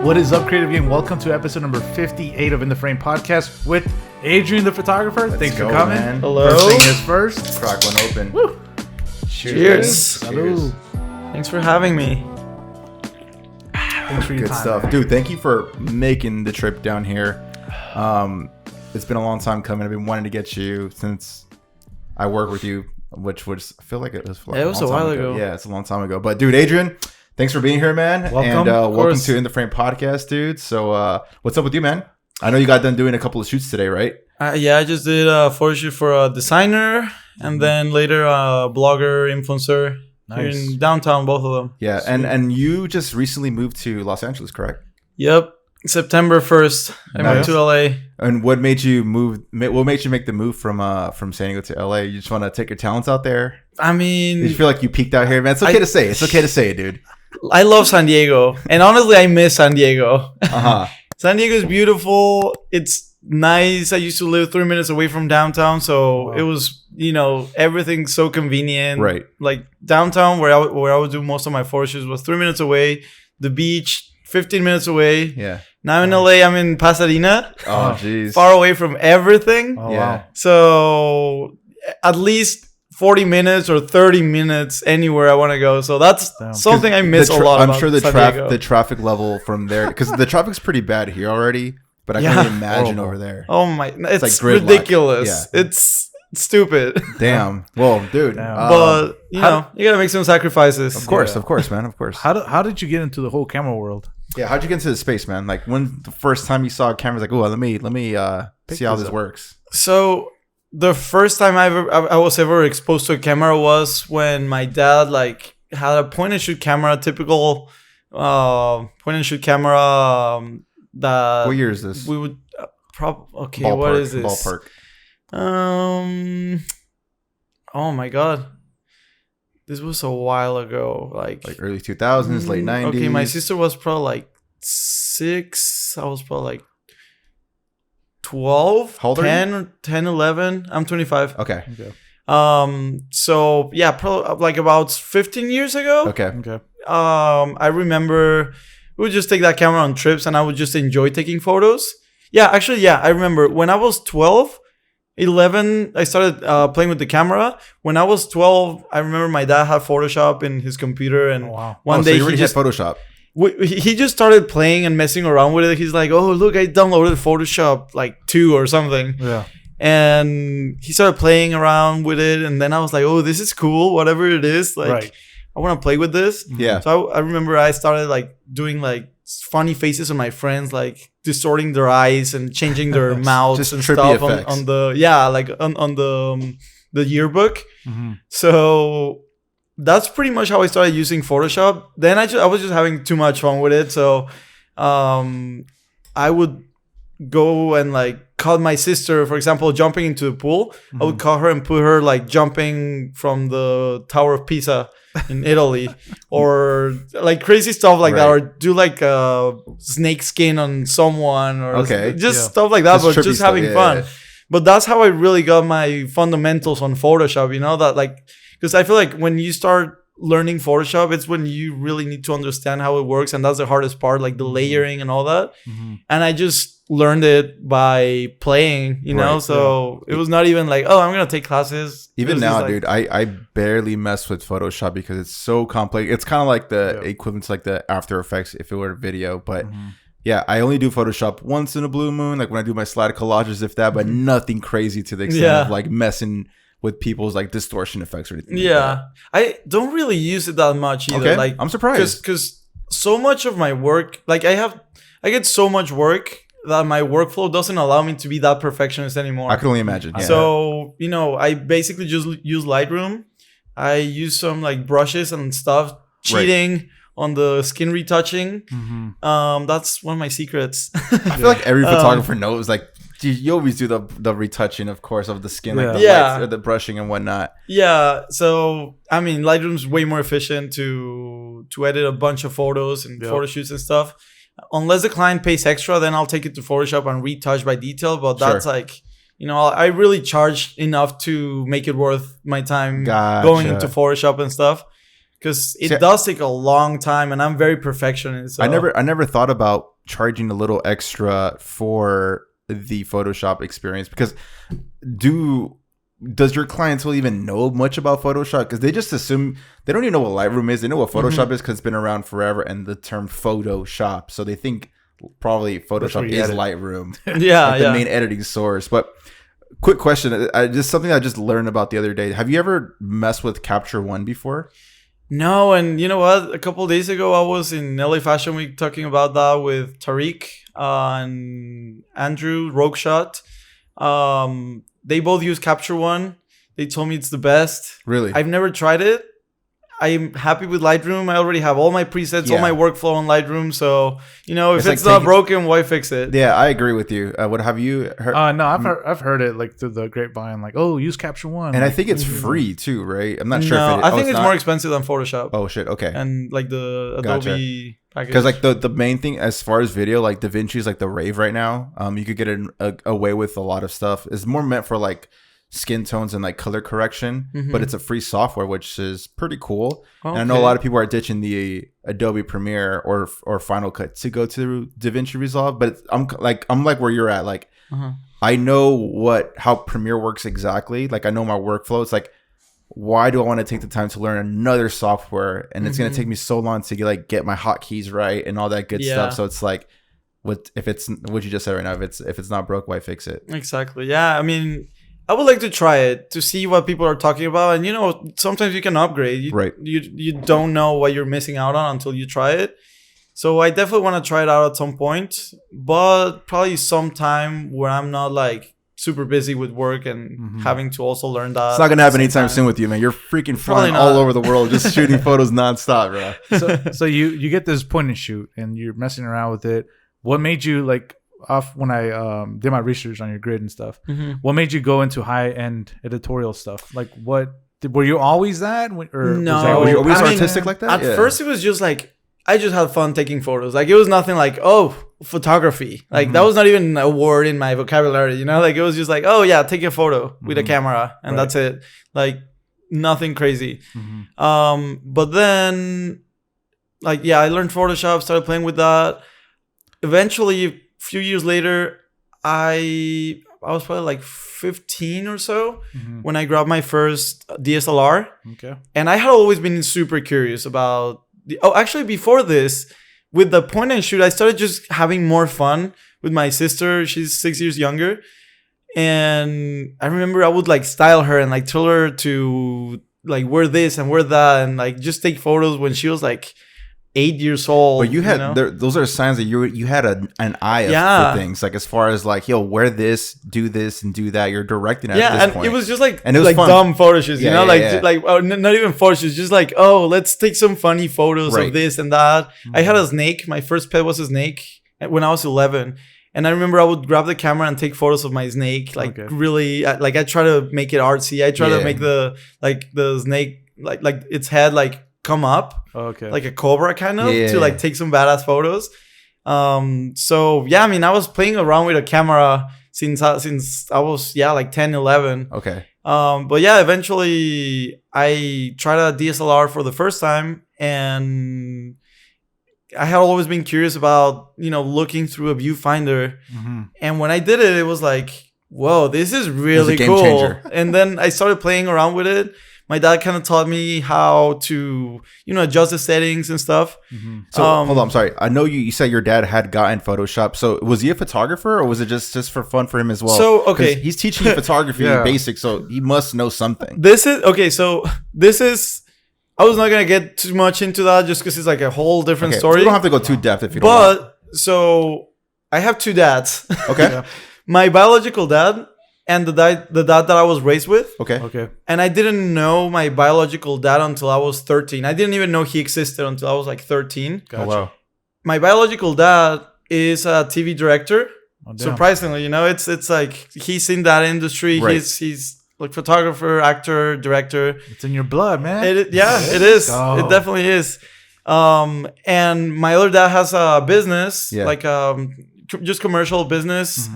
What is up, Creative Gang? Welcome to episode number 58 of In the Frame podcast with Adrian the Photographer. Thanks for coming. Man. Hello. First thing is first. Crack one open. Woo. Cheers. Salud. Thanks for having me. Thanks for your Good time, stuff. man. Dude, thank you for making the trip down here. It's been a long time coming. I've been wanting to get you since I work with you, which was, I feel like it was, Yeah, it was a while ago. Yeah, it's a long time ago. But dude, Adrian, thanks for being here, man. Welcome. And welcome to In the Frame podcast, dude. So what's up with you, man? I know you got done doing a couple of shoots today, right? Yeah, I just did a photo shoot for a designer and then later a blogger, influencer here Nice. in downtown, both of them. Yeah, and you just recently moved to Los Angeles, correct? Yep. September 1st, I Nice. moved to LA. And what made you move? What made you make the move from San Diego to LA? You just want to take your talents out there? I Did mean, you feel like you peaked out here, man? It's okay to say. It's okay to say it, dude. I love San Diego. And honestly, I miss San Diego. Uh-huh. San Diego is beautiful. It's nice. I used to live 3 minutes away from downtown. So Wow. it was, everything's so convenient. Right. Like downtown where I would do most of my photo shoots was 3 minutes away. The beach, 15 minutes away. Yeah. Now in LA, I'm in Pasadena, Oh, jeez. far away from everything. Oh, Yeah. wow. So at least 40 minutes or 30 minutes anywhere I want to go. So that's Damn. something I miss a lot I'm about sure San Diego. the traffic level from there, because the traffic's pretty bad here already. But I Yeah. can only imagine Horrible. over there. Oh my, it's like gridlock. ridiculous. Yeah. It's stupid. Damn. Well, dude. Damn. But, you how- gotta make some sacrifices. Of course, Yeah. man. Of course. How did you get into the whole camera world? Yeah. How'd you get into the space, man? Like when the first time you saw a camera, like, oh, let me see how this this up. works. So the first time I was ever exposed to a camera was when my dad had a point and shoot camera, typical point and shoot camera that What year is this? we would okay. Ballpark, What is this? Ballpark. Oh my god, this was a while ago. Like early 2000s, late 90s. Okay, my sister was probably like 6. I was probably like 12, How old are you? 10, 11. I'm 25. Okay. Okay. So yeah, probably like about 15 years ago. Okay. Okay. I remember we would just take that camera on trips and I would just enjoy taking photos. Yeah, actually, yeah, I remember when I was 12, 11, I started playing with the camera. When I was 12, I remember my dad had Photoshop in his computer and Oh, wow. one So day you already he just had Photoshop. he just started playing and messing around with it. He's like, oh, look, I downloaded Photoshop like 2 or something. Yeah. And he started playing around with it. And then I was like, oh, this is cool. Whatever it is. Like, Right. I want to play with this. Yeah. So I remember I started like doing like funny faces on my friends, like distorting their eyes and changing their mouths Just and trippy stuff effects. on the yearbook. Mm-hmm. So that's pretty much how I started using Photoshop. Then I was just having too much fun with it. So I would go and like caught my sister, for example, jumping into the pool. I would call her and put her like jumping from the Tower of Pisa in Italy or like crazy stuff like that, Right. or do like snake skin on someone or Okay. just Yeah. stuff like that, but trippy just stuff. having Yeah, fun. yeah. But that's how I really got my fundamentals on Photoshop, that like, because I feel like when you start learning Photoshop, it's when you really need to understand how it works. And that's the hardest part, like the layering and all that. Mm-hmm. And I just learned it by playing, Right, so it was not even like, oh, I'm going to take classes. It Even was now, just like- dude, I barely mess with Photoshop because it's so complex. It's kind of like the equivalent to like the After Effects if it were a video. But yeah, I only do Photoshop once in a blue moon, like when I do my slide collages, if that, but nothing crazy to the extent Yeah. of like messing with people's like distortion effects or anything. like Yeah. I don't really use it that much that. either. Okay. Like, I'm surprised. because so much of my work, like I get so much work that my workflow doesn't allow me to be that perfectionist anymore. I can only imagine. Yeah. So, I basically just use Lightroom. I use some like brushes and stuff, cheating on the skin retouching. Mm-hmm. That's one of my secrets. I feel like every photographer knows, like, you always do the retouching, of course, of the skin, like the Yeah. lights or the brushing and whatnot. Yeah. So, I mean, Lightroom's way more efficient to edit a bunch of photos and Yep. photo shoots and stuff. Unless the client pays extra, then I'll take it to Photoshop and retouch by detail. But that's Sure. like, I really charge enough to make it worth my time Gotcha. going into Photoshop and stuff. Because it does take a long time, and I'm very perfectionist. So. I never thought about charging a little extra for the Photoshop experience? Because does your clientele even know much about Photoshop? Because they just assume, they don't even know what Lightroom is. They know what Photoshop is because it's been around forever, and the term Photoshop. So they think probably Photoshop is Lightroom. The main editing source. But quick question, just something I just learned about the other day. Have you ever messed with Capture One before? No, and you know what? A couple of days ago, I was in LA Fashion Week talking about that with Tariq and Andrew Rogueshot. They both use Capture One. They told me it's the best. Really? I've never tried it. I'm happy with Lightroom. I already have all my presets, all my workflow on Lightroom. So, if it's not broken, why fix it? Yeah, I agree with you. What have you heard? No, I've heard it like through the grapevine, like, oh, use Capture One. And I think it's free too, right? I'm not sure. No, I think it's more expensive than Photoshop. Oh shit, okay. And like the Adobe package. Because like the main thing as far as video, like DaVinci is like the rave right now. You could get away with a lot of stuff. It's more meant for like skin tones and like color correction, but it's a free software, which is pretty cool. Okay. And I know a lot of people are ditching the Adobe Premiere or Final Cut to go to DaVinci Resolve, but I'm like where you're at. Like I know how Premiere works exactly. Like I know my workflow. It's like, why do I want to take the time to learn another software? And it's going to take me so long to get my hotkeys right and all that good stuff. So it's like, what you just said right now, if it's not broke, why fix it? Exactly. Yeah. I mean, I would like to try it to see what people are talking about. And, sometimes you can upgrade. You don't know what you're missing out on until you try it. So I definitely want to try it out at some point, but probably sometime where I'm not like super busy with work and having to also learn that. It's not going to happen anytime soon with you, man. You're freaking flying all over the world just shooting photos nonstop, bro. So you get this point and shoot and you're messing around with it. What made you when I did my research on your grid and stuff, what made you go into high-end editorial stuff? Like were you always that? Or no. Were you always artistic like that? At first it was just like, I just had fun taking photos. Like it was nothing like, photography. Like that was not even a word in my vocabulary, Like it was just like, take a photo with a camera and that's it. Like nothing crazy. But then I learned Photoshop, started playing with that. Eventually, a few years later, I was probably like 15 or so when I grabbed my first DSLR. Okay. And I had always been super curious about actually before this, with the point and shoot, I started just having more fun with my sister. She's 6 years younger. And I remember I would like style her and like tell her to like wear this and wear that and like just take photos when she was like 8 years old. But you had those are signs that you had an eye for things, like as far as like, wear this, do this, and do that. You're directing at this point. It was just like, and it was like fun. Dumb photo shoots, not even photo shoots, just like, let's take some funny photos of this and that. I had a snake. My first pet was a snake when I was 11. And I remember I would grab the camera and take photos of my snake. Really, like I try to make it artsy. I try to make the snake, like its head, like come up like a cobra kind of to like take some badass photos. I was playing around with a camera since I was like 10, 11. Eventually I tried a DSLR for the first time, and I had always been curious about looking through a viewfinder, and when I did it, it was like, whoa, this is really cool. Changer. And then I started playing around with it. My dad kind of taught me how to, adjust the settings and stuff. So hold on, I'm sorry. I know you said your dad had gotten Photoshop. So was he a photographer, or was it just for fun for him as well? So he's teaching you photography basic, so he must know something. This is I was not gonna get too much into that just because it's like a whole different story. So you don't have to go too depth if you don't want. But so I have two dads. Okay. My biological dad and the dad that I was raised with. Okay. And I didn't know my biological dad until I was 13. I didn't even know he existed until I was like 13. Gotcha. Oh, wow. My biological dad is a TV director. Oh, surprisingly, it's like he's in that industry. Right. He's like photographer, actor, director. It's in your blood, man. It is. Oh. It definitely is. And my other dad has a business, just commercial business,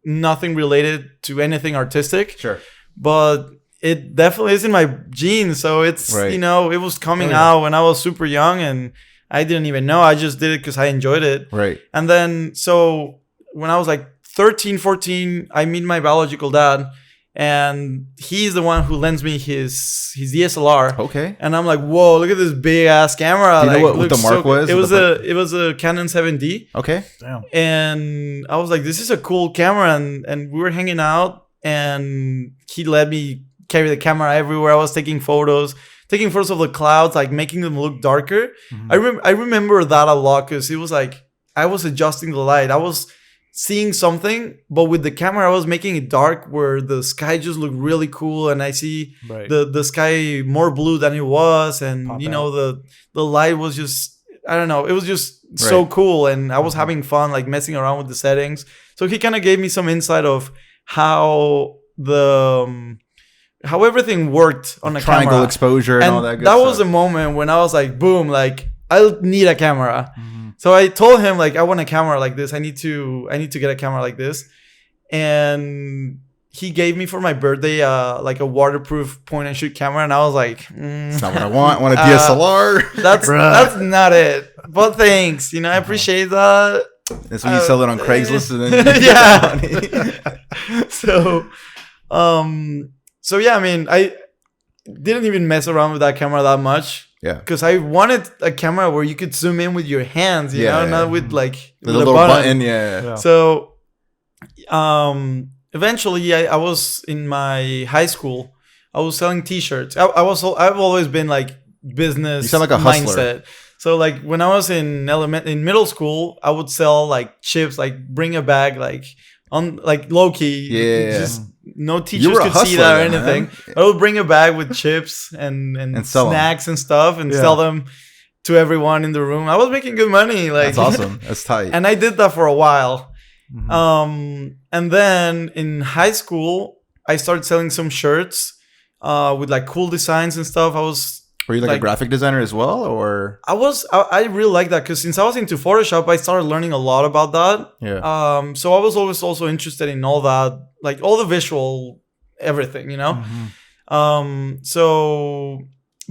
nothing related to anything artistic. Sure. But it definitely is in my genes. So it's, it was coming out when I was super young, and I didn't even know. I just did it because I enjoyed it. Right. And then, so when I was like 13, 14, I meet my biological dad, and he's the one who lends me his DSLR. Okay. And I'm like, whoa, look at this big ass camera. Do you like, know what the mark was? It was a Canon 7D. Okay. Damn. And I was like, this is a cool camera. And we were hanging out, and he let me carry the camera everywhere. I was taking photos of the clouds, like making them look darker. Mm-hmm. I remember that a lot, because it was like I was adjusting the light. I was seeing something, but with the camera I was making it dark, where the sky just looked really cool, and I see the sky more blue than it was, and Pop you know out. the light was just, I don't know, it was just so cool, and I was having fun like messing around with the settings. So he kind of gave me some insight of how how everything worked on a triangle camera. exposure and all that good that stuff. was the moment when I was like, boom, like I need a camera. Mm-hmm. So I told him, like, I want a camera like this. I need to get a camera like this. And he gave me for my birthday like a waterproof point and shoot camera, and I was like, That's not what I want. I want a DSLR. That's not it. But thanks. You know, I appreciate that. That's when you sell it on Craigslist and then you yeah. So yeah, I mean, I didn't even mess around with that camera that much. Yeah. Because I wanted a camera where you could zoom in with your hands, you know, not with like the little button. Yeah. So eventually I was in my high school. I was selling t-shirts. I've always been like business. You sound like a hustler. Mindset. So like when I was in middle school, I would sell like chips, like bring a bag, like on like low key. Yeah. Just no teachers could see that or anything. Man. I would bring a bag with chips and snacks and stuff, and sell them to everyone in the room. I was making good money. Like, that's awesome. That's tight. And I did that for a while. Mm-hmm. And then in high school, I started selling some shirts with like cool designs and stuff. Were you like a graphic designer as well, or? I really like that, because since I was into Photoshop, I started learning a lot about that. Yeah. So I was always also interested in all that, like all the visual, everything, you know. Mm-hmm.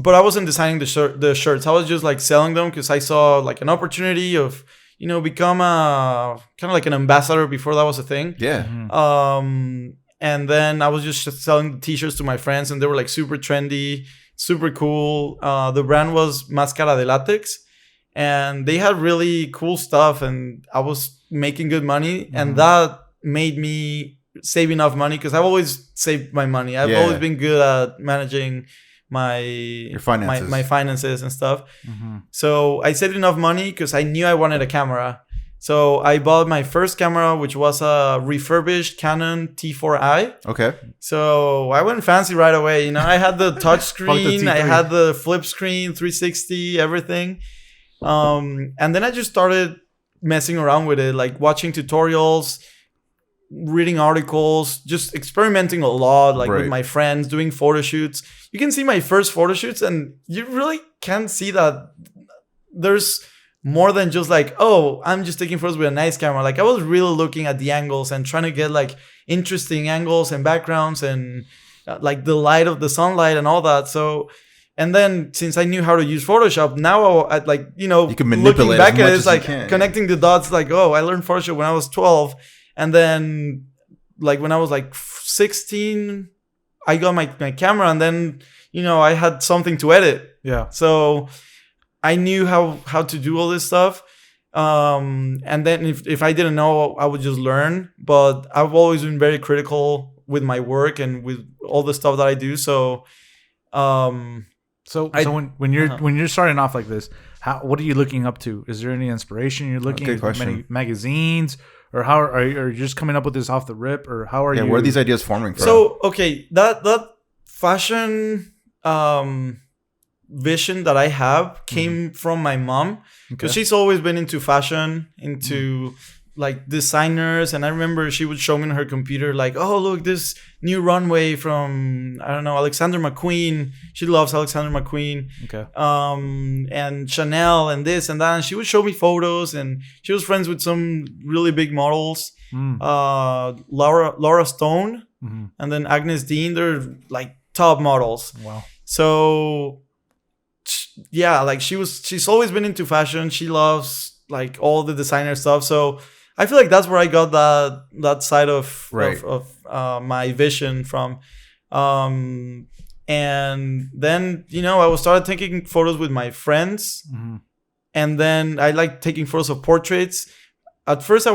But I wasn't designing the shirts. I was just like selling them, because I saw like an opportunity of, you know, become a kind of like an ambassador before that was a thing. Yeah. Mm-hmm. And then I was just selling the t-shirts to my friends, and they were like super trendy, super cool. The brand was Máscara de Látex, and they had really cool stuff, and I was making good money. Mm-hmm. And that made me save enough money, because I've always saved my money. I've always been good at managing your finances. My finances and stuff. Mm-hmm. So I saved enough money because I knew I wanted a camera. So I bought my first camera, which was a refurbished Canon T4i. Okay. So I went fancy right away. You know, I had the touch screen, I had the flip screen, 360, everything. And then I just started messing around with it, like watching tutorials, reading articles, just experimenting a lot, like with my friends, doing photo shoots. You can see my first photo shoots, and you really can see that there's more than just like, oh, I'm just taking photos with a nice camera. Like I was really looking at the angles and trying to get like interesting angles and backgrounds and like the light of the sunlight and all that. So, and then since I knew how to use Photoshop, now I like, you know, you can manipulate looking back at it, it's like connecting the dots, like, oh, I learned Photoshop when I was 12. And then like when I was like 16, I got my camera, and then, you know, I had something to edit. Yeah. So I knew how to do all this stuff. And then if I didn't know, I would just learn. But I've always been very critical with my work and with all the stuff that I do. So, when you're starting off like this, what are you looking up to? Is there any inspiration you're looking at? Many magazines, or how are you just coming up with this off the rip, or how are you? Where are these ideas forming from? So okay, that fashion vision that I have came from my mom, because she's always been into fashion, into like designers. And I remember she would show me on her computer like, oh, look, this new runway from, I don't know, Alexander McQueen. She loves Alexander McQueen. Okay. And Chanel and this and that. And she would show me photos, and she was friends with some really big models. Laura Stone and then Agnes Dean. They're like top models. Wow. So she's always been into fashion. She loves like all the designer stuff. So I feel like that's where I got that side of my vision from. And then, I started taking photos with my friends. Mm-hmm. And then I like taking photos of portraits. At first, I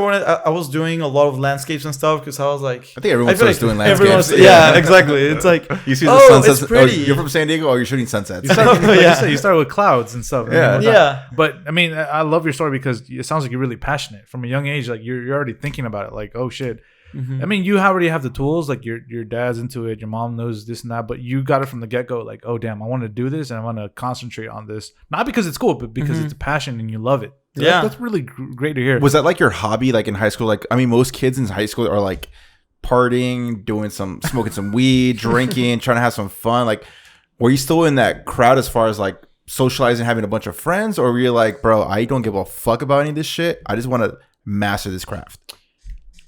was doing a lot of landscapes and stuff because I was like, I think everyone starts doing landscapes. Yeah, exactly. It's like, you see the sunsets. It's pretty. You're from San Diego, or you're shooting sunsets. You start with clouds and stuff. Yeah. But I mean, I love your story because it sounds like you're really passionate from a young age. Like you're already thinking about it. Like, oh shit. Mm-hmm. I mean, you already have the tools. Like your dad's into it. Your mom knows this and that. But you got it from the get go. Like, oh damn, I want to do this and I want to concentrate on this. Not because it's cool, but because it's a passion and you love it. So yeah, that's really great to hear. Was that like your hobby, like in high school? Like, I mean, most kids in high school are like partying, smoking some weed, drinking, trying to have some fun. Like, were you still in that crowd as far as like socializing, having a bunch of friends, or were you like, bro, I don't give a fuck about any of this shit. I just want to master this craft.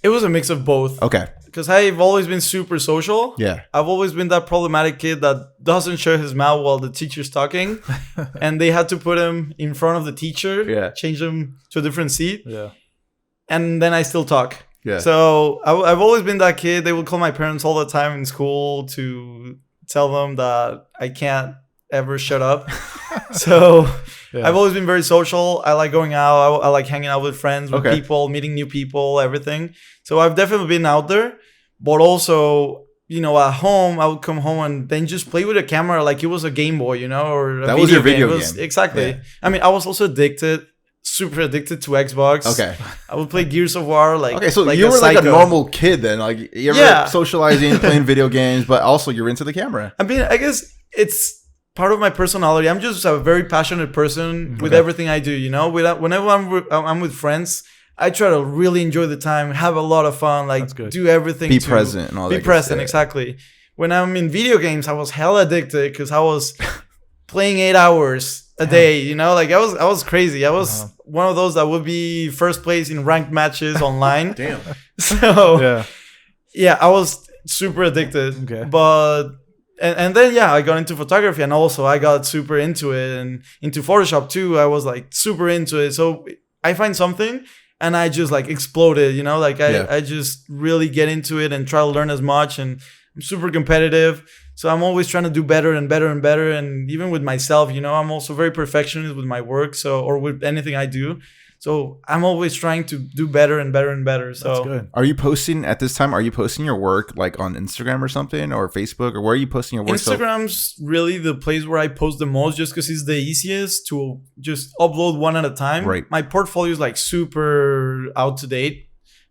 It was a mix of both. Okay. Because I've always been super social. Yeah. I've always been that problematic kid that doesn't shut his mouth while the teacher's talking. And they had to put him in front of the teacher. Yeah. Change him to a different seat. Yeah. And then I still talk. Yeah. So I've always been that kid. They would call my parents all the time in school to tell them that I can't ever shut up. So yeah. I've always been very social. I like going out. I like hanging out with friends, with people, meeting new people, everything. So I've definitely been out there. But also, at home, I would come home and then just play with a camera like it was a Game Boy, or a that was your video game. Exactly. Yeah. I mean, I was also super addicted to Xbox. Okay. I would play Gears of War so like you were like a normal kid then. Like you're socializing, playing video games, but also you're into the camera. I mean, I guess it's part of my personality. I'm just a very passionate person with everything I do, Whenever I'm with friends, I try to really enjoy the time, have a lot of fun, like do everything. Be present and all that. Be present, exactly. When I'm in video games, I was hella addicted because I was playing 8 hours a day, Like I was crazy. I was one of those that would be first place in ranked matches online. Damn. So yeah, I was super addicted. Okay. But and then I got into photography, and also I got super into it, and into Photoshop too. I was like super into it. So I find something and I just like exploded, Like I just really get into it and try to learn as much, and I'm super competitive. So I'm always trying to do better and better and better. And even with myself, I'm also very perfectionist with my work. Or with anything I do. So I'm always trying to do better and better and better. So that's good. Are you posting at this time? Are you posting your work like on Instagram or something, or Facebook, or where are you posting your work? Instagram's really the place where I post the most, just because it's the easiest to just upload one at a time. Right. My portfolio is like super out to date.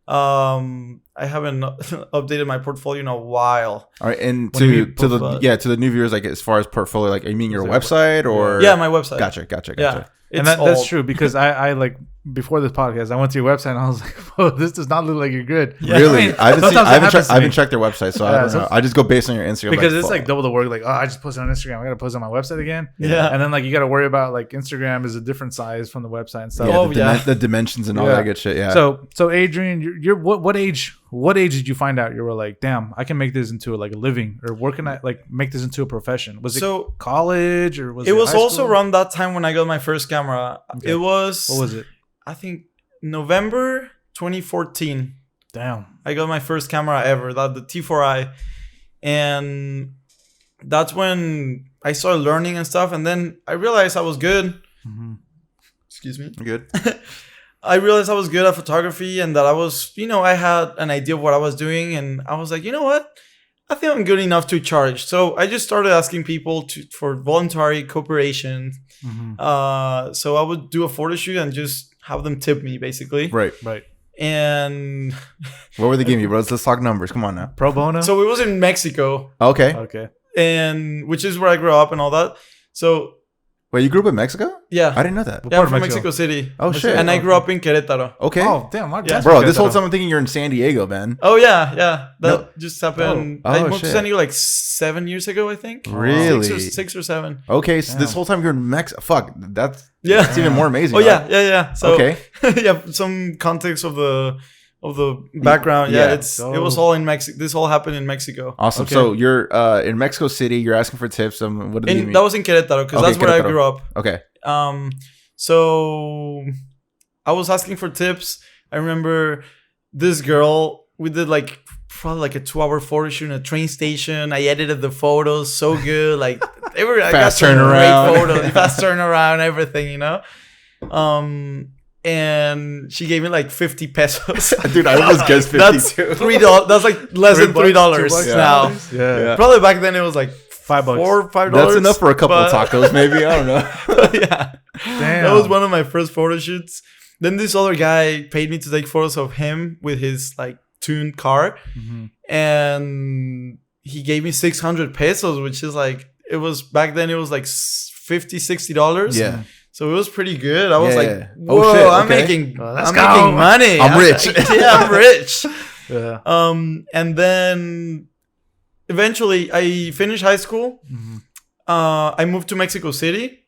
I haven't updated my portfolio in a while. All right, and to the new viewers, like as far as portfolio, like you mean your website or my website? Gotcha. Yeah. And that's true because I like before this podcast, I went to your website and I was like, "Oh, this does not look like you're good." Yeah. Really, I haven't checked their website, so I don't know. I just go based on your Instagram because it's like double the work. Like, oh, I just posted on Instagram. I got to post on my website again. Yeah, and then like you got to worry about like Instagram is a different size from the website and stuff. The dimensions and all that good shit. Yeah. So Adrian, you're what age? What age did you find out you were like, damn, I can make this into like a living, or where can I like make this into a profession? Was it college or was it? It was also around that time when I got my first camera. Okay. It was. What was it? I think November 2014. Damn. I got my first camera ever, the T4i, and that's when I started learning and stuff. And then I realized I was good. Mm-hmm. Excuse me. Good. I realized I was good at photography and that I was, I had an idea of what I was doing. And I was like, you know what? I think I'm good enough to charge. So I just started asking people for voluntary cooperation. Mm-hmm. So I would do a photo shoot and just have them tip me, basically. Right. And what were they giving you, bro? Let's talk numbers. Come on now. Pro bono? So it was in Mexico. Okay. And which is where I grew up and all that. So wait, you grew up in Mexico? Yeah. I didn't know that. Yeah, I'm from Mexico City. Oh, shit. And I grew up in Querétaro. Okay. Oh, damn. Bro, this whole time I'm thinking you're in San Diego, man. Oh, yeah. That just happened. Oh, I moved to San Diego like 7 years ago, I think. Really? 6 or 7. Okay, so this whole time you're in Mexico. Fuck, that's even more amazing. Oh, yeah. So, okay. yeah, some context of the of the background. Yeah, it dope. was all in Mexico. This all happened in Mexico. Awesome. Okay. So you're in Mexico City. You're asking for tips. What do you mean? That was in Querétaro because that's where I grew up. Okay. So I was asking for tips. I remember this girl. We did like probably like a 2-hour photo shoot in a train station. I edited the photos so good. Like they were fast I got some turnaround. great photos, fast turnaround, everything, you know. And she gave me like 50 pesos. Dude, I almost guessed 50 That's too. $3. That's like less than $3 $2 now. Yeah. Probably back then it was like $5. $4 or $5. That's enough for a couple of tacos, maybe. I don't know. Yeah. Damn. That was one of my first photo shoots. Then this other guy paid me to take photos of him with his like tuned car. Mm-hmm. And he gave me 600 pesos, which is like, it was back then it was like $50, $60. Yeah. So it was pretty good. I was like, yeah. whoa, Oh, shit, I'm okay. making Let's I'm go. making money. I'm rich. Yeah, I'm rich. Yeah. And then eventually I finished high school. Mm-hmm. I moved to Mexico City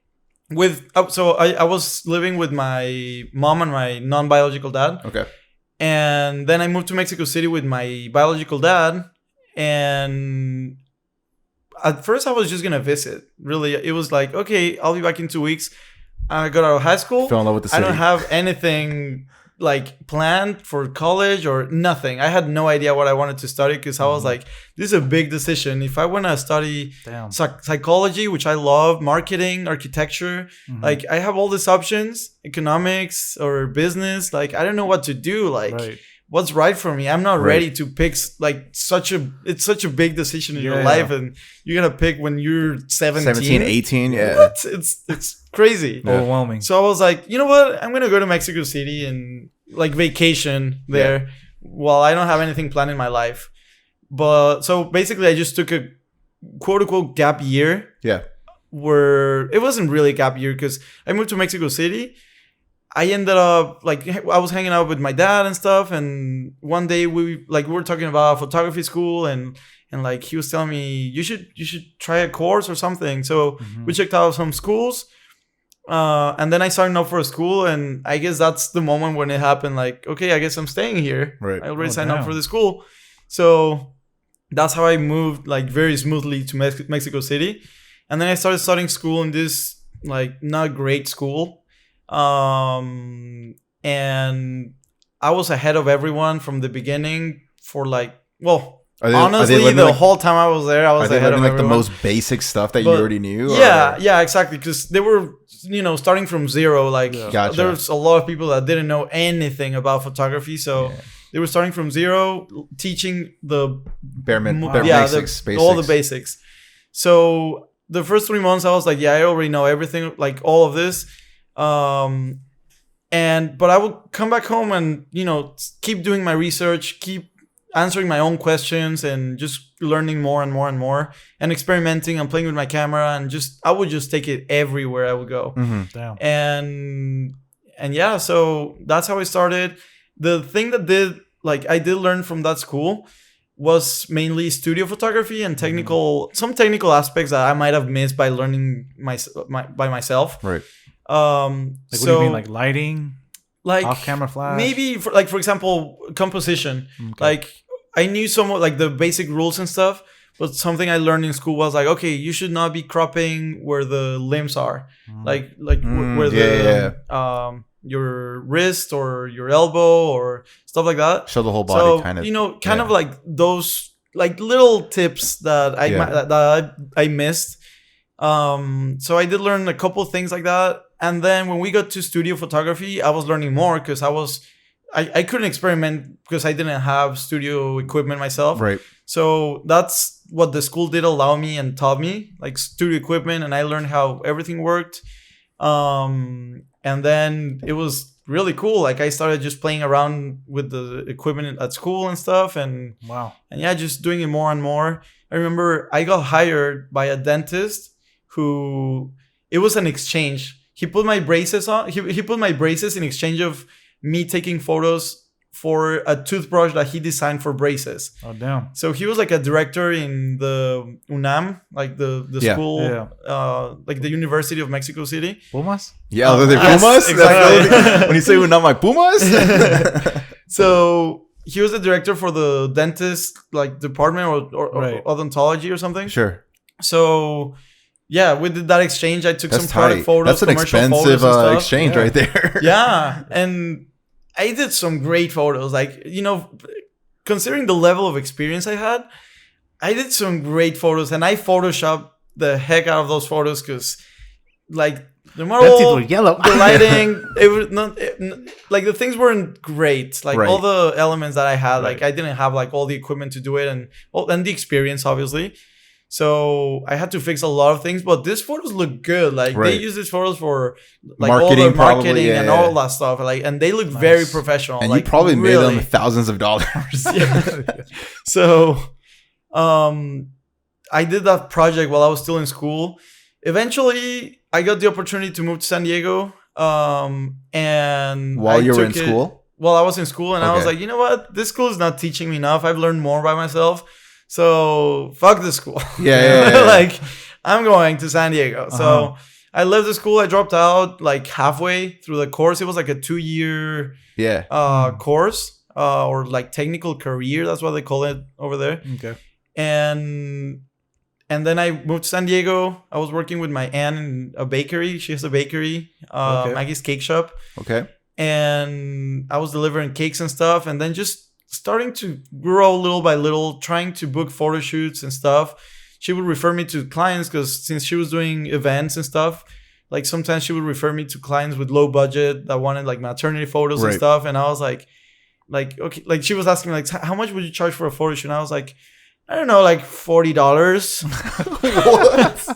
so I was living with my mom and my non-biological dad. Okay. And then I moved to Mexico City with my biological dad. And at first I was just going to visit. Really, it was like, okay, I'll be back in 2 weeks. I got out of high school. Fell in love with the I city. don't have anything like planned for college or nothing. I had no idea what I wanted to study because I was like, this is a big decision. If I want to study psychology, which I love, marketing, architecture, like I have all these options, economics or business. Like I don't know what to do. Like what's right for me? I'm not ready to pick like it's such a big decision in your life, and you gotta pick when you're 17, 18. Yeah. What? It's crazy. Overwhelming. So I was like, you know what? I'm gonna go to Mexico City and like vacation there while I don't have anything planned in my life. But so basically I just took a quote unquote gap year. Yeah. Where it wasn't really a gap year because I moved to Mexico City. I ended up like I was hanging out with my dad and stuff, and one day we were talking about photography school, and like he was telling me you should try a course or something. So we checked out some schools, and then I signed up for a school, and I guess that's the moment when it happened. Like, okay, I guess I'm staying here. Right. I already signed up for the school, so that's how I moved like very smoothly to Mexico City, and then I started studying school in this like not great school. And I was ahead of everyone from the beginning for like, honestly, the whole time I was there, I was ahead of everyone. The most basic stuff that you already knew? Yeah, exactly. Because they were, starting from zero. Like, Gotcha. There's a lot of people that didn't know anything about photography. So they were starting from zero, teaching the bare basics. All the basics. So the first 3 months, I was like, I already know everything, like all of this. But I would come back home and, keep doing my research, keep answering my own questions and just learning more and more and more and experimenting and playing with my camera and I would just take it everywhere I would go. Damn. And yeah, so that's how I started. The thing that I did learn from that school was mainly studio photography and some technical aspects that I might have missed by learning by myself. Right. What do you mean, like lighting, like off-camera flash? Maybe for example, composition. Okay. Like I knew somewhat like the basic rules and stuff, but something I learned in school was like, okay, you should not be cropping where the limbs are, where your wrist or your elbow or stuff like that. Show the whole body, kind of. Of like those like little tips that I missed. So I did learn a couple of things like that. And then when we got to studio photography, I was learning more because I couldn't experiment because I didn't have studio equipment myself. Right. So that's what the school did allow me and taught me, like studio equipment, and I learned how everything worked. And then it was really cool. Like I started just playing around with the equipment at school and stuff, and just doing it more and more. I remember I got hired by a dentist who it was an exchange. He put my braces on. He put my braces in exchange of me taking photos for a toothbrush that he designed for braces. Oh, damn. So he was like a director in the UNAM, like the school, like the University of Mexico City. Pumas? Yeah, are they Pumas? Yes, exactly. When you say we're not my Pumas? So he was the director for the dentist like department or odontology or something. Sure. So yeah, we did that exchange. I took some tight. product photos. That's an expensive exchange right there. Yeah, and I did some great photos. Like, you know, considering the level of experience I had, I did some great photos, and I photoshopped the heck out of those photos because, like, the model, were yellow. the lighting, it was not like the things weren't great. Like all the elements that I had, like I didn't have like all the equipment to do it, and the experience obviously. So I had to fix a lot of things, but these photos look good. Like they use these photos for like marketing, all the marketing and all that stuff. Like, and they look very professional. And like, you probably made them thousands of dollars. So, I did that project while I was still in school. Eventually, I got the opportunity to move to San Diego. And while you were in school? While I was in school, and I was like, you know what? This school is not teaching me enough. I've learned more by myself. So fuck the school. Yeah. Like, I'm going to San Diego. So I left the school. I dropped out like halfway through the course. It was like a 2-year course or like technical career. That's what they call it over there. Okay. And then I moved to San Diego. I was working with my aunt in a bakery. She has a bakery, Maggie's Cake Shop. Okay. And I was delivering cakes and stuff. And then just starting to grow little by little, trying to book photo shoots and stuff. She would refer me to clients because since she was doing events and stuff, like sometimes she would refer me to clients with low budget that wanted like maternity photos and stuff. And I was like, okay, like she was asking me like, how much would you charge for a photo shoot? And I was like, I don't know, like $40. What?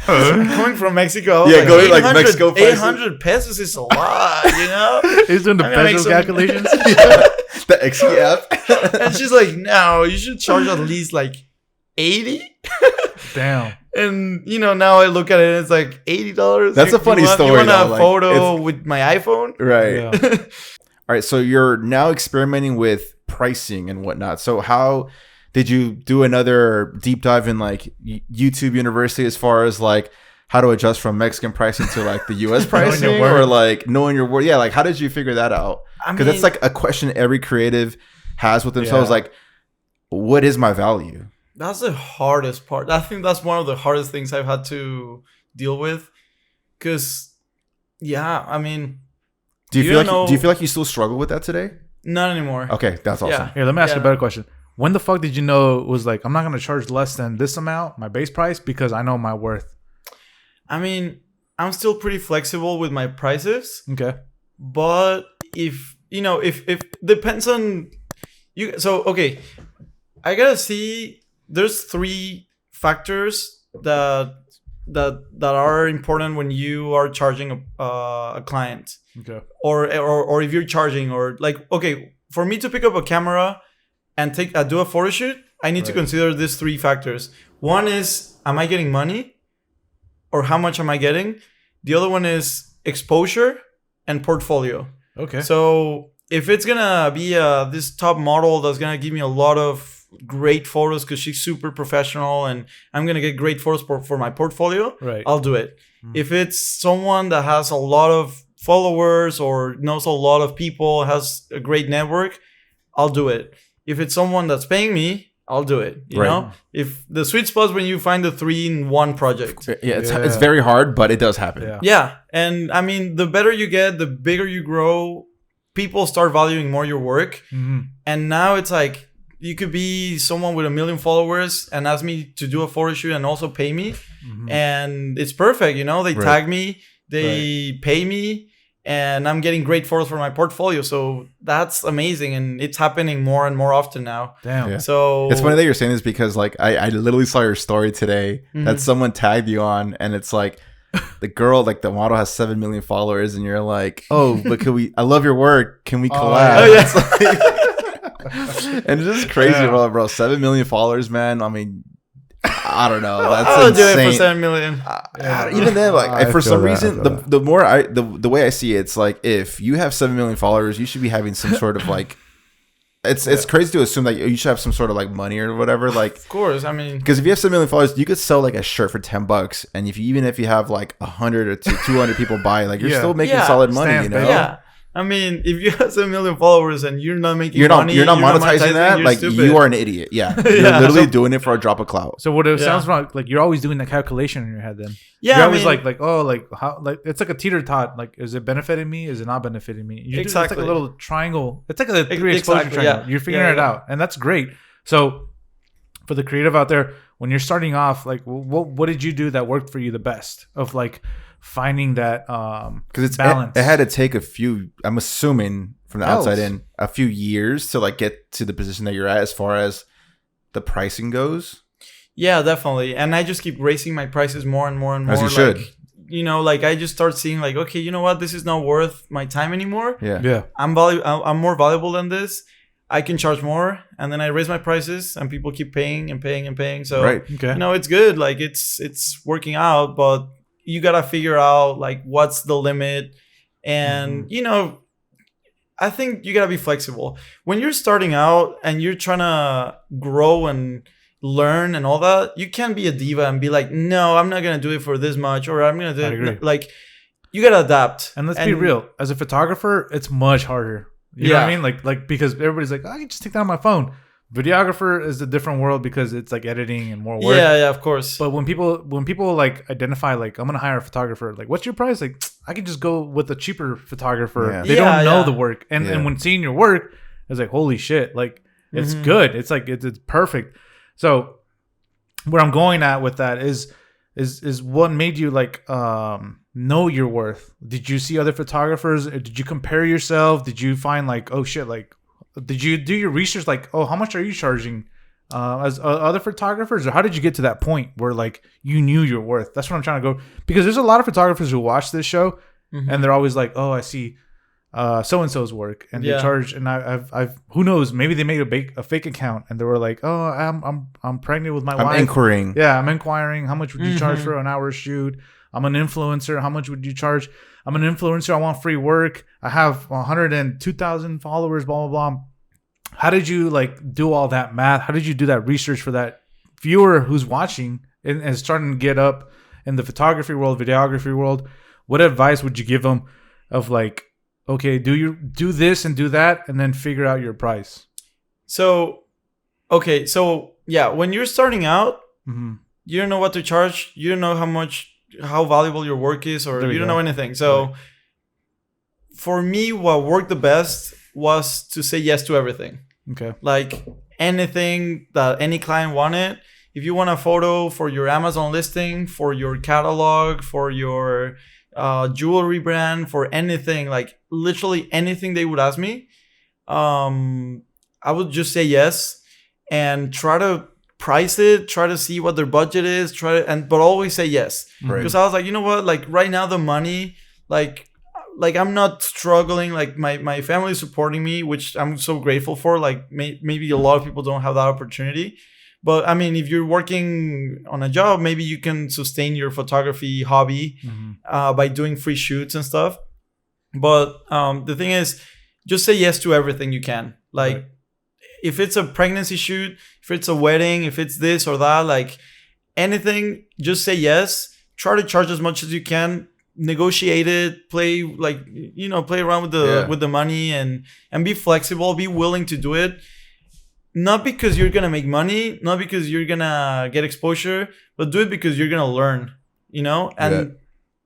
Coming from Mexico. Yeah, going like Mexico prices. 800 pesos is a lot, you know? He's doing the peso calculations. The XE app. And she's like, no, you should charge at least like 80. Damn. And, you know, now I look at it and it's like $80. That's a funny story. You want a photo with my iPhone? Right. Yeah. All right. So you're now experimenting with pricing and whatnot. So how did you do another deep dive in like YouTube University as far as like how to adjust from Mexican pricing to like the US pricing or like knowing your word? Yeah. Like how did you figure that out? Because that's like a question every creative has with themselves. Like, what is my value? That's the hardest part. I think that's one of the hardest things I've had to deal with. Because, I mean, do you feel like you still struggle with that today? Not anymore. Okay, that's awesome. Yeah. Here, let me ask you a better question. When the fuck did you know it was like, I'm not going to charge less than this amount, my base price, because I know my worth? I mean, I'm still pretty flexible with my prices. Okay. But if depends on you. So, okay, I got to see, there's 3 factors that are important when you are charging a client. Okay. Or if you're charging, or like, okay, for me to pick up a camera and do a photo shoot, I need to consider these 3 factors. One is, am I getting money? Or how much am I getting? The other one is exposure and portfolio. Okay. So if it's gonna be this top model that's gonna give me a lot of great photos because she's super professional and I'm gonna get great photos for my portfolio, I'll do it. If it's someone that has a lot of followers or knows a lot of people, has a great network, I'll do it. If it's someone that's paying me, I'll do it. You know, if the sweet spot is when you find the 3-in-1 project. It's very hard, but it does happen. Yeah. And I mean, the better you get, the bigger you grow, people start valuing more your work. Mm-hmm. And now it's like, you could be someone with 1 million followers and ask me to do a photo shoot and also pay me. Mm-hmm. And it's perfect. You know, they tag me, they pay me, and I'm getting great photos for my portfolio. So that's amazing. And it's happening more and more often now. Damn. Yeah. So it's funny that you're saying this because like I literally saw your story today that someone tagged you on, and it's like the girl, like the model has 7 million followers, and you're like, oh, but I love your work. Can we collab? And it's just crazy, bro. 7 million followers, man. I mean, I don't know. That's I'll insane. do it for 7 million. Even then, like for some reason, the more the way I see it, it's like if you have 7 million followers, you should be having some sort of like. It's crazy to assume that you should have some sort of like money or whatever. Like, of course, I mean, because if you have 7 million followers, you could sell like a shirt for $10, and even if you have like 100 or 200 people buy, like you're still making solid money. You know? Yeah. I mean, if you have 7 million followers and you're not making money, you're not monetizing that. Like stupid. you are an idiot. Yeah, you're literally doing it for a drop of clout. So what it sounds like you're always doing the calculation in your head. Then yeah, you're always how it's like a teeter tot. Like, is it benefiting me? Is it not benefiting me? It's like a little triangle. It's like a 3 exposure triangle. Yeah. You're figuring it out, and that's great. So for the creative out there, when you're starting off, like what did you do that worked for you the best of like finding that because it's balance? It had to take a few, I'm assuming from the outside in, a few years to like get to the position that you're at as far as the pricing goes. Yeah, definitely. And I just keep raising my prices more and more and more. As you should. You know, like I just start seeing like, okay, you know what, this is not worth my time anymore. Yeah. I'm more valuable than this. I can charge more, and then I raise my prices, and people keep paying and paying and paying. So you know, it's good. Like it's working out, but you gotta figure out like what's the limit, and you know, I think you gotta be flexible when you're starting out and you're trying to grow and learn and all that. You can't be a diva and be like, no, I'm not gonna do it for this much, or I'm gonna do it. Like you gotta adapt. And let's be real, as a photographer, it's much harder. You know what I mean? Like because everybody's like, I can just take that on my phone. Videographer is a different world because it's like editing and more work. Yeah, of course. But when people like identify like I'm gonna hire a photographer, like what's your price? Like I can just go with a cheaper photographer. Yeah. They don't know the work, and when seeing your work, it's like holy shit, like it's good. It's like it's perfect. So where I'm going at with that is what made you like know your worth. Did you see other photographers? Did you compare yourself? Did you find like, oh shit, like did you do your research like, oh, how much are you charging as other photographers? Or how did you get to that point where like you knew your worth? That's what I'm trying to go, because there's a lot of photographers who watch this show and they're always like, oh, I see so and so's work, and they charge, and I've who knows, maybe they made a fake account and they were like, oh, I'm pregnant with my wife. I'm inquiring. Yeah, I'm inquiring. How much would you charge for an hour shoot? I'm an influencer. How much would you charge? I'm an influencer. I want free work. I have 102,000 followers, blah, blah, blah. How did you like do all that math? How did you do that research for that viewer who's watching and starting to get up in the photography world, videography world? What advice would you give them of like, okay, do this and do that, and then figure out your price? So, okay. So yeah, when you're starting out, you don't know what to charge. You don't know how valuable your work is, or you don't know anything. So for me, what worked the best was to say yes to everything. Okay. Like anything that any client wanted. If you want a photo for your Amazon listing, for your catalog, for your jewelry brand, for anything, like literally anything they would ask me, I would just say yes and try to price it, try to see what their budget is, but always say yes. Because I was like, you know what, like right now the money, like I'm not struggling, like my family is supporting me, which I'm so grateful for. Like maybe a lot of people don't have that opportunity, but I mean, if you're working on a job, maybe you can sustain your photography hobby by doing free shoots and stuff. But the thing is, just say yes to everything you can. Like if it's a pregnancy shoot, if it's a wedding, if it's this or that, like anything, just say yes. Try to charge as much as you can. Negotiate it. Play around with the money and be flexible. Be willing to do it. Not because you're gonna make money, not because you're gonna get exposure, but do it because you're gonna learn. And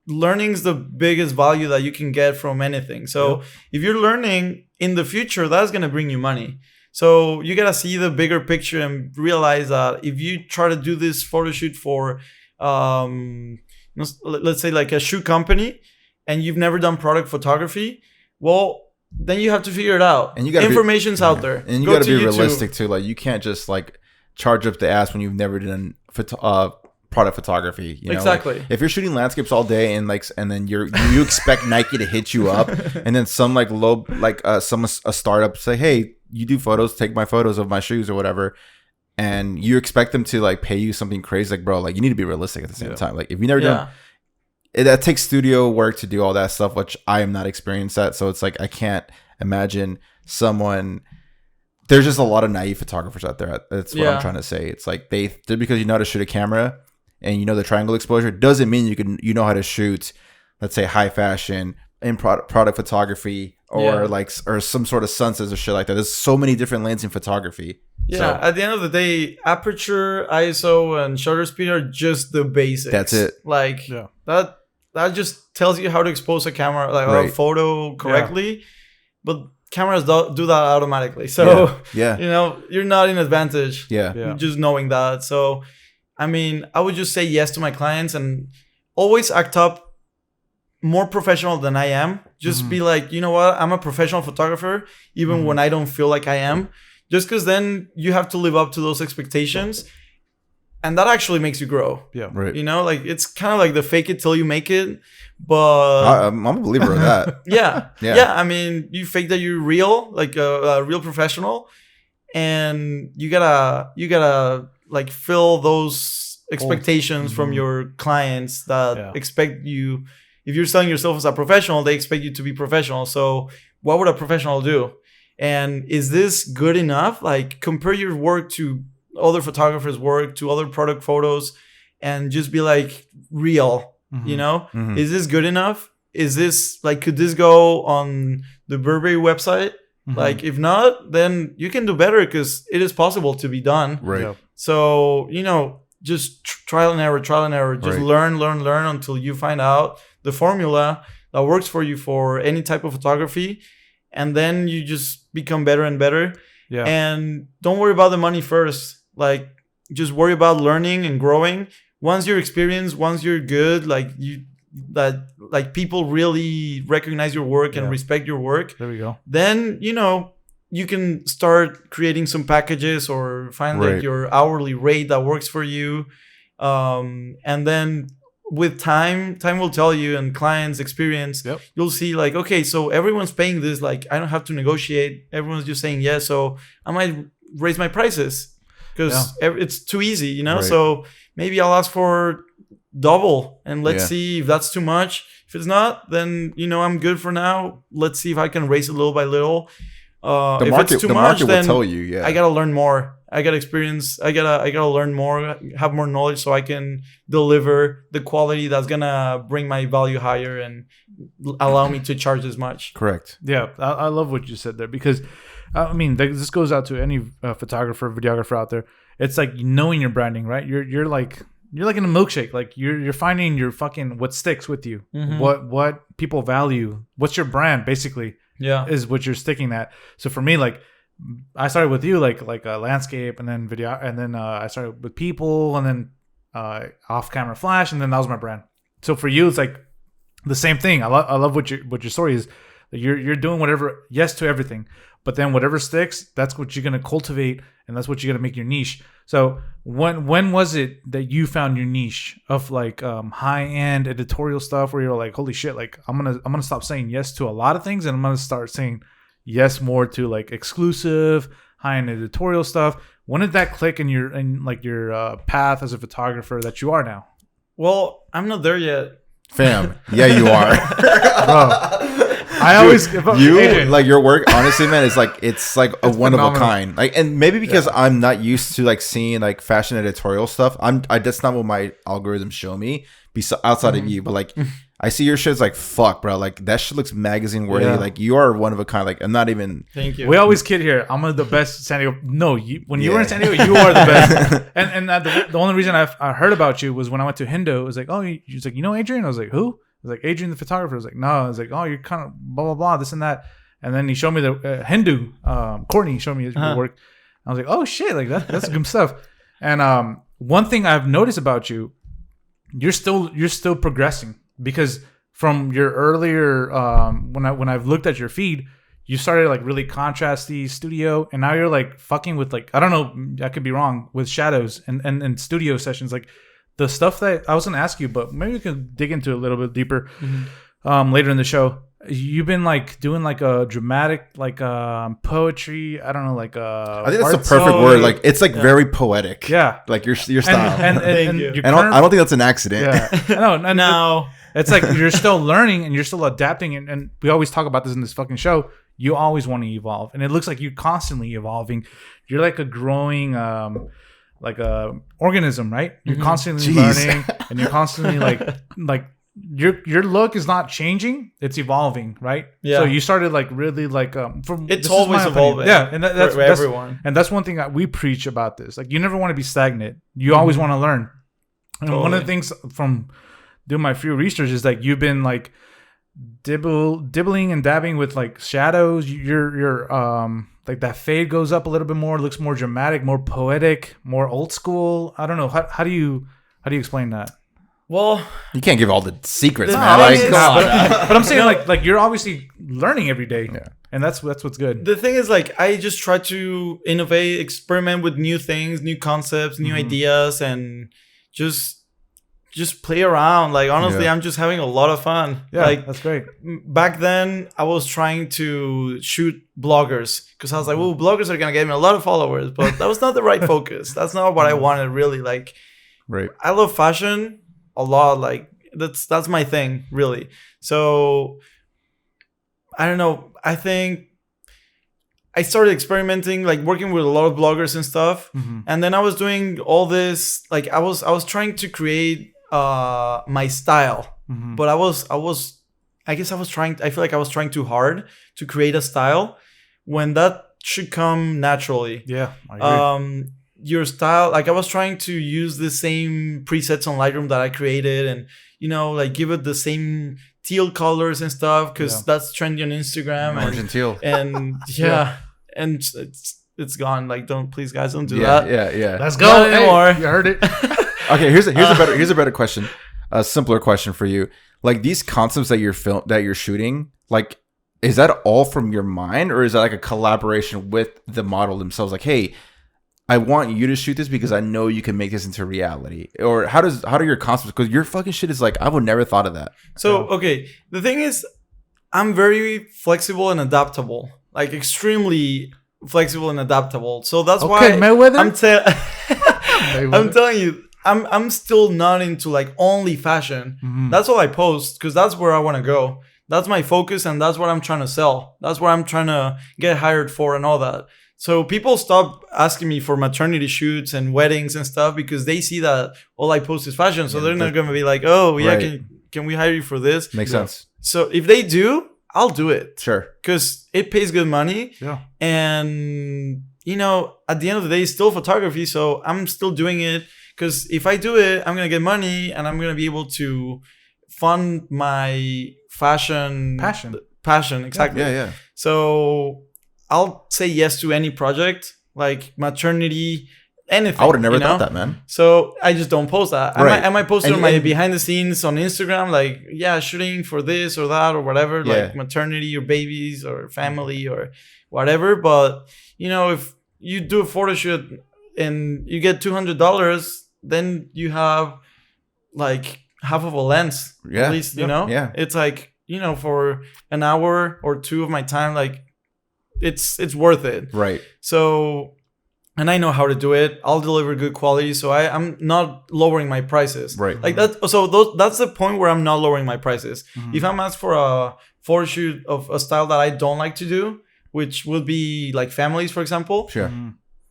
learning's the biggest value that you can get from anything. So if you're learning in the future, that's gonna bring you money. So you gotta see the bigger picture and realize that if you try to do this photo shoot for, let's say like a shoe company, and you've never done product photography, well, then you have to figure it out. And information's out there. And you gotta be realistic too. Like you can't just like charge up the ass when you've never done product photography. Exactly. Like, if you're shooting landscapes all day and then you expect Nike to hit you up, and then some like a startup say, hey, you do photos, take my photos of my shoes or whatever, and you expect them to like pay you something crazy, like bro, like you need to be realistic at the same time. Like if you've never done that takes studio work to do all that stuff, which I am not experienced at. So it's like I can't imagine someone. There's just a lot of naive photographers out there. That's what I'm trying to say. It's like just because you know how to shoot a camera and you know the triangle exposure doesn't mean you know how to shoot, let's say, high fashion in product photography or or some sort of sunsets or shit like that. There's so many different lanes in photography. Yeah, So, at the end of the day, aperture, ISO, and shutter speed are just the basics. That's it. Like Yeah. that just tells you how to expose a camera, like a Right. photo correctly. But cameras do that automatically. So yeah. you know, you're not in advantage. Yeah. Yeah. Just knowing that. So I mean, I would just say yes to my clients and always act up more professional than I am. Just be like, you know what? I'm a professional photographer, even when I don't feel like I am. Just because then you have to live up to those expectations. And that actually makes you grow. Yeah. Right. You know, like it's kind of like the fake it till you make it. But I'm a believer of that. yeah. Yeah. Yeah. I mean, you fake that you're real, like a real professional. And you gotta like fill those expectations from your clients that expect you. If you're selling yourself as a professional, they expect you to be professional. So what would a professional do? And is this good enough? Like compare your work to other photographers' work, to other product photos, and just be like real, you know? Is this good enough? Is this like, could this go on the Burberry website? Like if not, then you can do better because it is possible to be done. Right. Yeah. So, you know, just trial and error. Just learn until you find out the formula that works for you for any type of photography. And then you just become better and better. Yeah. And don't worry about the money first. Like, just worry about learning and growing. Once you're experienced, once you're good, like people really recognize your work and respect your work. There we go. Then, you know, you can start creating some packages or find like your hourly rate that works for you. And then with time will tell you, and clients experience, you'll see like, okay, so everyone's paying this, like I don't have to negotiate. Everyone's just saying yes. So I might raise my prices because it's too easy, you know? So maybe I'll ask for double and let's see if that's too much. If it's not, then, you know, I'm good for now. Let's see if I can raise it little by little. If it's too much, then will tell you, I gotta learn more. I gotta experience. I gotta learn more, have more knowledge, so I can deliver the quality that's gonna bring my value higher and allow me to charge as much. Correct. Yeah, I love what you said there because, I mean, this goes out to any photographer, videographer out there. It's like knowing your branding, right? You're like in a milkshake. Like you're finding your fucking what sticks with you, what people value, what's your brand basically. Yeah, is what you're sticking at. So for me, like I started with you, like a landscape, and then video, and then I started with people, and then off-camera flash, and then that was my brand. So for you, it's like the same thing. I love what your story is. You're doing whatever, yes to everything, but then whatever sticks, that's what you're gonna cultivate, and that's what you're gonna make your niche. So when was it that you found your niche of like high-end editorial stuff, where you're like, holy shit, like I'm gonna stop saying yes to a lot of things, and I'm gonna start saying yes more to like exclusive high-end editorial stuff? When did that click in your path as a photographer that you are now? Well, I'm not there yet. Fam, yeah, you are. Bro, I always Adrian, like your work, honestly, man, it's like a one of a kind. Like, and maybe because I'm not used to like seeing like fashion editorial stuff. That's not what my algorithms show me. Outside of you, but like I see your shit, it's like fuck, bro. Like that shit looks magazine worthy. Yeah. Like you are one of a kind. Like I'm not even. Thank you. We always kid here. I'm the best San Diego. No, when you were in San Diego, you are the best. and the only reason I heard about you was when I went to Hindu. It was like, oh, he's like, you know Adrian? I was like, who? I was like, Adrian the Photographer. I was like, no. I was like, oh, you're kind of blah blah blah, this and that. And then he showed me the Hindu. Courtney showed me his work. I was like, oh shit, like that's good stuff. And one thing I've noticed about you, you're still progressing, because from your earlier when I've looked at your feed, you started like really contrasty studio, and now you're like fucking with like, I don't know, I could be wrong, with shadows and studio sessions, like the stuff that I was gonna ask you, but maybe we can dig into a little bit deeper later in the show. You've been like doing like a dramatic like poetry. I don't know, like I think that's the perfect word. Like it's like very poetic. Yeah, like your style. And I don't think that's an accident. Yeah, no. It's like you're still learning and you're still adapting, and we always talk about this in this fucking show. You always want to evolve, and it looks like you're constantly evolving. You're like a growing like a organism, right? You're constantly learning, and you're constantly like your look is not changing, it's evolving, right? Yeah. So you started like really like from it's always evolving. Yeah, and that's everyone. And that's one thing that we preach about this. Like you never want to be stagnant. You always want to learn. And one of the things from doing my few research is that you've been like dibbling and dabbing with like shadows. You're like that fade goes up a little bit more, looks more dramatic, more poetic, more old school. I don't know. How do you explain that? Well, you can't give all the secrets, No, man. Like, it's- come on. But I'm saying like you're obviously learning every day, and that's what's good. the thing is, like, I just try to innovate, experiment with new things, new concepts, new ideas, and just play around. Like, honestly, I'm just having a lot of fun. Yeah, Like, that's great. back then, I was trying to shoot bloggers because I was like, well, bloggers are gonna get me a lot of followers, but that was not the right focus. That's not what I wanted, really. Like, Right. I love fashion a lot. Like, that's my thing, really. So I don't know. I think I started experimenting, like working with a lot of bloggers and stuff. And then I was doing all this, like I was trying to create my style. But I feel like I was trying too hard to create a style when that should come naturally. Yeah, I agree. Your style, like I was trying to use the same presets on Lightroom that I created, and like give it the same teal colors and stuff because that's trendy on Instagram. Orange and teal. And and it's gone. Like, please guys, don't do that. Yeah. Let's go. Not anymore. Hey, you heard it. Okay, here's a better question. A simpler question for you. Like, these concepts that you're shooting, like, is that all from your mind, or is that like a collaboration with the model themselves? Like, hey, I want you to shoot this because I know you can make this into reality. Or how do your concepts? Because your fucking shit is like, I would never thought of that. So okay, the thing is, I'm very flexible and adaptable. Like, extremely flexible and adaptable. So that's why Mayweather? I'm telling you, I'm still not into like only fashion. That's all I post because that's where I want to go. That's my focus, and that's what I'm trying to sell. That's what I'm trying to get hired for and all that. So people stop asking me for maternity shoots and weddings and stuff because they see that all I post is fashion. So they're not going to be like, oh, yeah, Right. can we hire you for this? Makes sense. So if they do, I'll do it. Sure. Because it pays good money. Yeah. And, at the end of the day, it's still photography. So I'm still doing it. Because if I do it, I'm going to get money and I'm going to be able to fund my passion, exactly. Yeah. So I'll say yes to any project, like maternity, anything. I would have never thought that, man. So I just don't post that. Right. I might post it And- on my and- behind the scenes on Instagram, like, shooting for this or that or whatever, like maternity or babies or family or whatever. But, if you do a photo shoot and you get $200, then you have like half of a lens, Yeah. at least, Yeah. It's like, for an hour or two of my time, like it's worth it. Right. So, and I know how to do it. I'll deliver good quality. So I'm not lowering my prices. Right. Like that. So that's the point where I'm not lowering my prices. If I'm asked for a photo shoot of a style that I don't like to do, which would be like families, for example, Sure.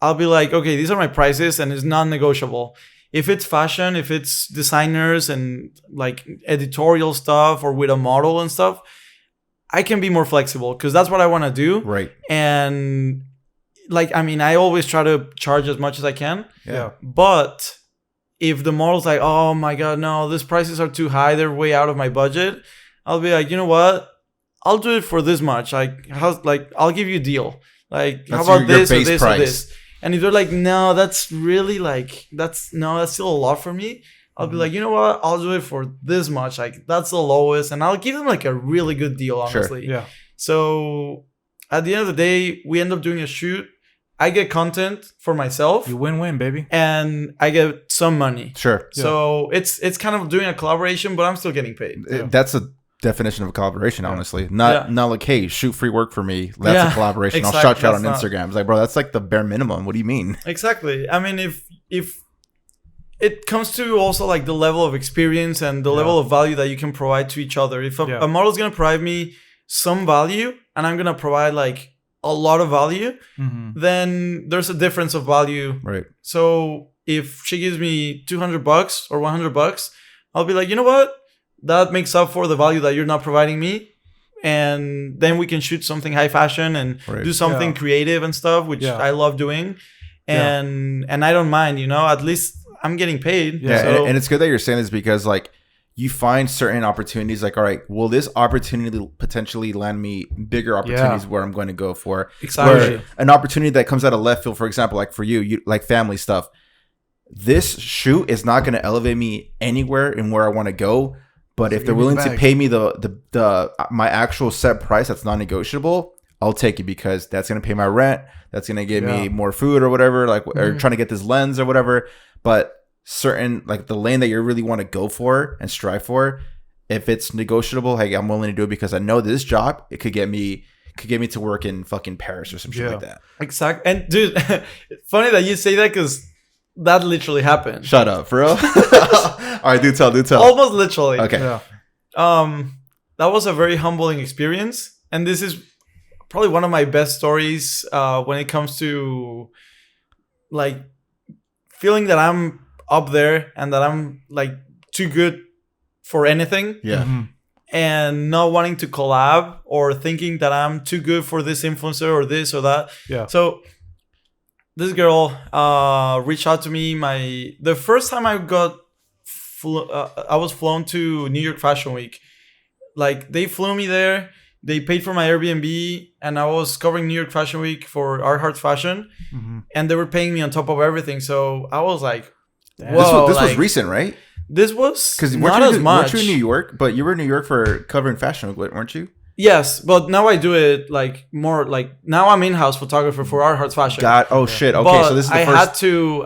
I'll be like, okay, these are my prices and it's non-negotiable. If it's fashion, if it's designers and like editorial stuff or with a model and stuff, I can be more flexible because that's what I want to do. Right. And like, I always try to charge as much as I can. Yeah. But if the model's like, oh my God, no, these prices are too high, they're way out of my budget, I'll be like, you know what? I'll do it for this much. I'll give you a deal. Like, That's how about your this or base this or price. this? And if they're like, no, that's really like, that's still a lot for me. I'll be like, you know what? I'll do it for this much. Like, that's the lowest. And I'll give them like a really good deal, honestly. Yeah. So at the end of the day, we end up doing a shoot. I get content for myself. You win-win, baby. And I get some money. Sure. So it's kind of doing a collaboration, but I'm still getting paid. That's a definition of a collaboration, honestly. Not like, hey, shoot free work for me. That's a collaboration. Exactly. I'll shout you out on That's Instagram. It's like, bro, that's like the bare minimum. What do you mean? Exactly. If it comes to also like the level of experience and the level of value that you can provide to each other. If a model's gonna provide me some value and I'm gonna provide like a lot of value, then there's a difference of value. Right. So if she gives me $200 or $100, I'll be like, you know what? that makes up for the value that you're not providing me. And then we can shoot something high fashion and do something creative and stuff, which I love doing. And I don't mind, at least I'm getting paid. Yeah. So. And it's good that you're saying this because like you find certain opportunities like, all right, will this opportunity potentially land me bigger opportunities where I'm going to go for? Exactly. Where an opportunity that comes out of left field, for example, like for you like family stuff. This shoot is not going to elevate me anywhere in where I want to go. But if they're willing to pay me the my actual set price that's non-negotiable, I'll take it because that's going to pay my rent. That's going to give me more food or whatever, like or trying to get this lens or whatever. But certain like the lane that you really want to go for and strive for, if it's negotiable, hey, I'm willing to do it because I know this job, it could get me to work in fucking Paris or some shit like that. Exactly. And dude, funny that you say that because that literally happened. Shut up, bro. All right, do tell. Almost literally. Okay. Yeah. That was a very humbling experience, and this is probably one of my best stories when it comes to like feeling that I'm up there and that I'm like too good for anything. Yeah. Mm-hmm. And not wanting to collab or thinking that I'm too good for this influencer or this or that. Yeah. So this girl reached out to me. The first time I I was flown to New York Fashion Week. Like they flew me there. They paid for my Airbnb, and I was covering New York Fashion Week for Art Hearts Fashion, and they were paying me on top of everything. So I was like, "Whoa!" This was recent, right? This was because not as much. Weren't you in New York? But you were in New York for covering Fashion Week, weren't you? Yes, but now I do it like more like now I'm in-house photographer for Art Hearts Fashion. Shit. Okay, but so this is the I first.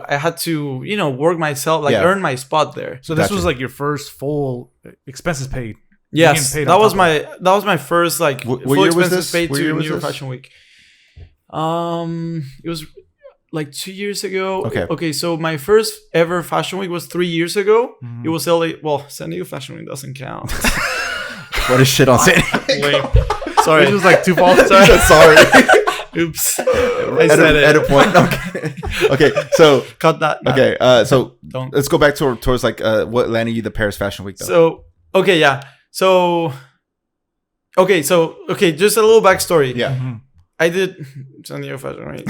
had to work myself, earn my spot there. So this was like your first full expenses paid. Yes, that was my first like full expenses paid to New York Fashion Week. It was like 2 years ago. Okay. So my first ever Fashion Week was 3 years ago. It was LA. Well, San Diego Fashion Week doesn't count. What is shit on San Diego? Sorry, it was like 2 false. Sorry. Oops. I said it. Edit point. Okay. So cut that. Nah. Okay. So let's go back towards like what landed you the Paris Fashion Week though. So okay, yeah. So just a little backstory. Yeah. I did San Diego Fashion Week.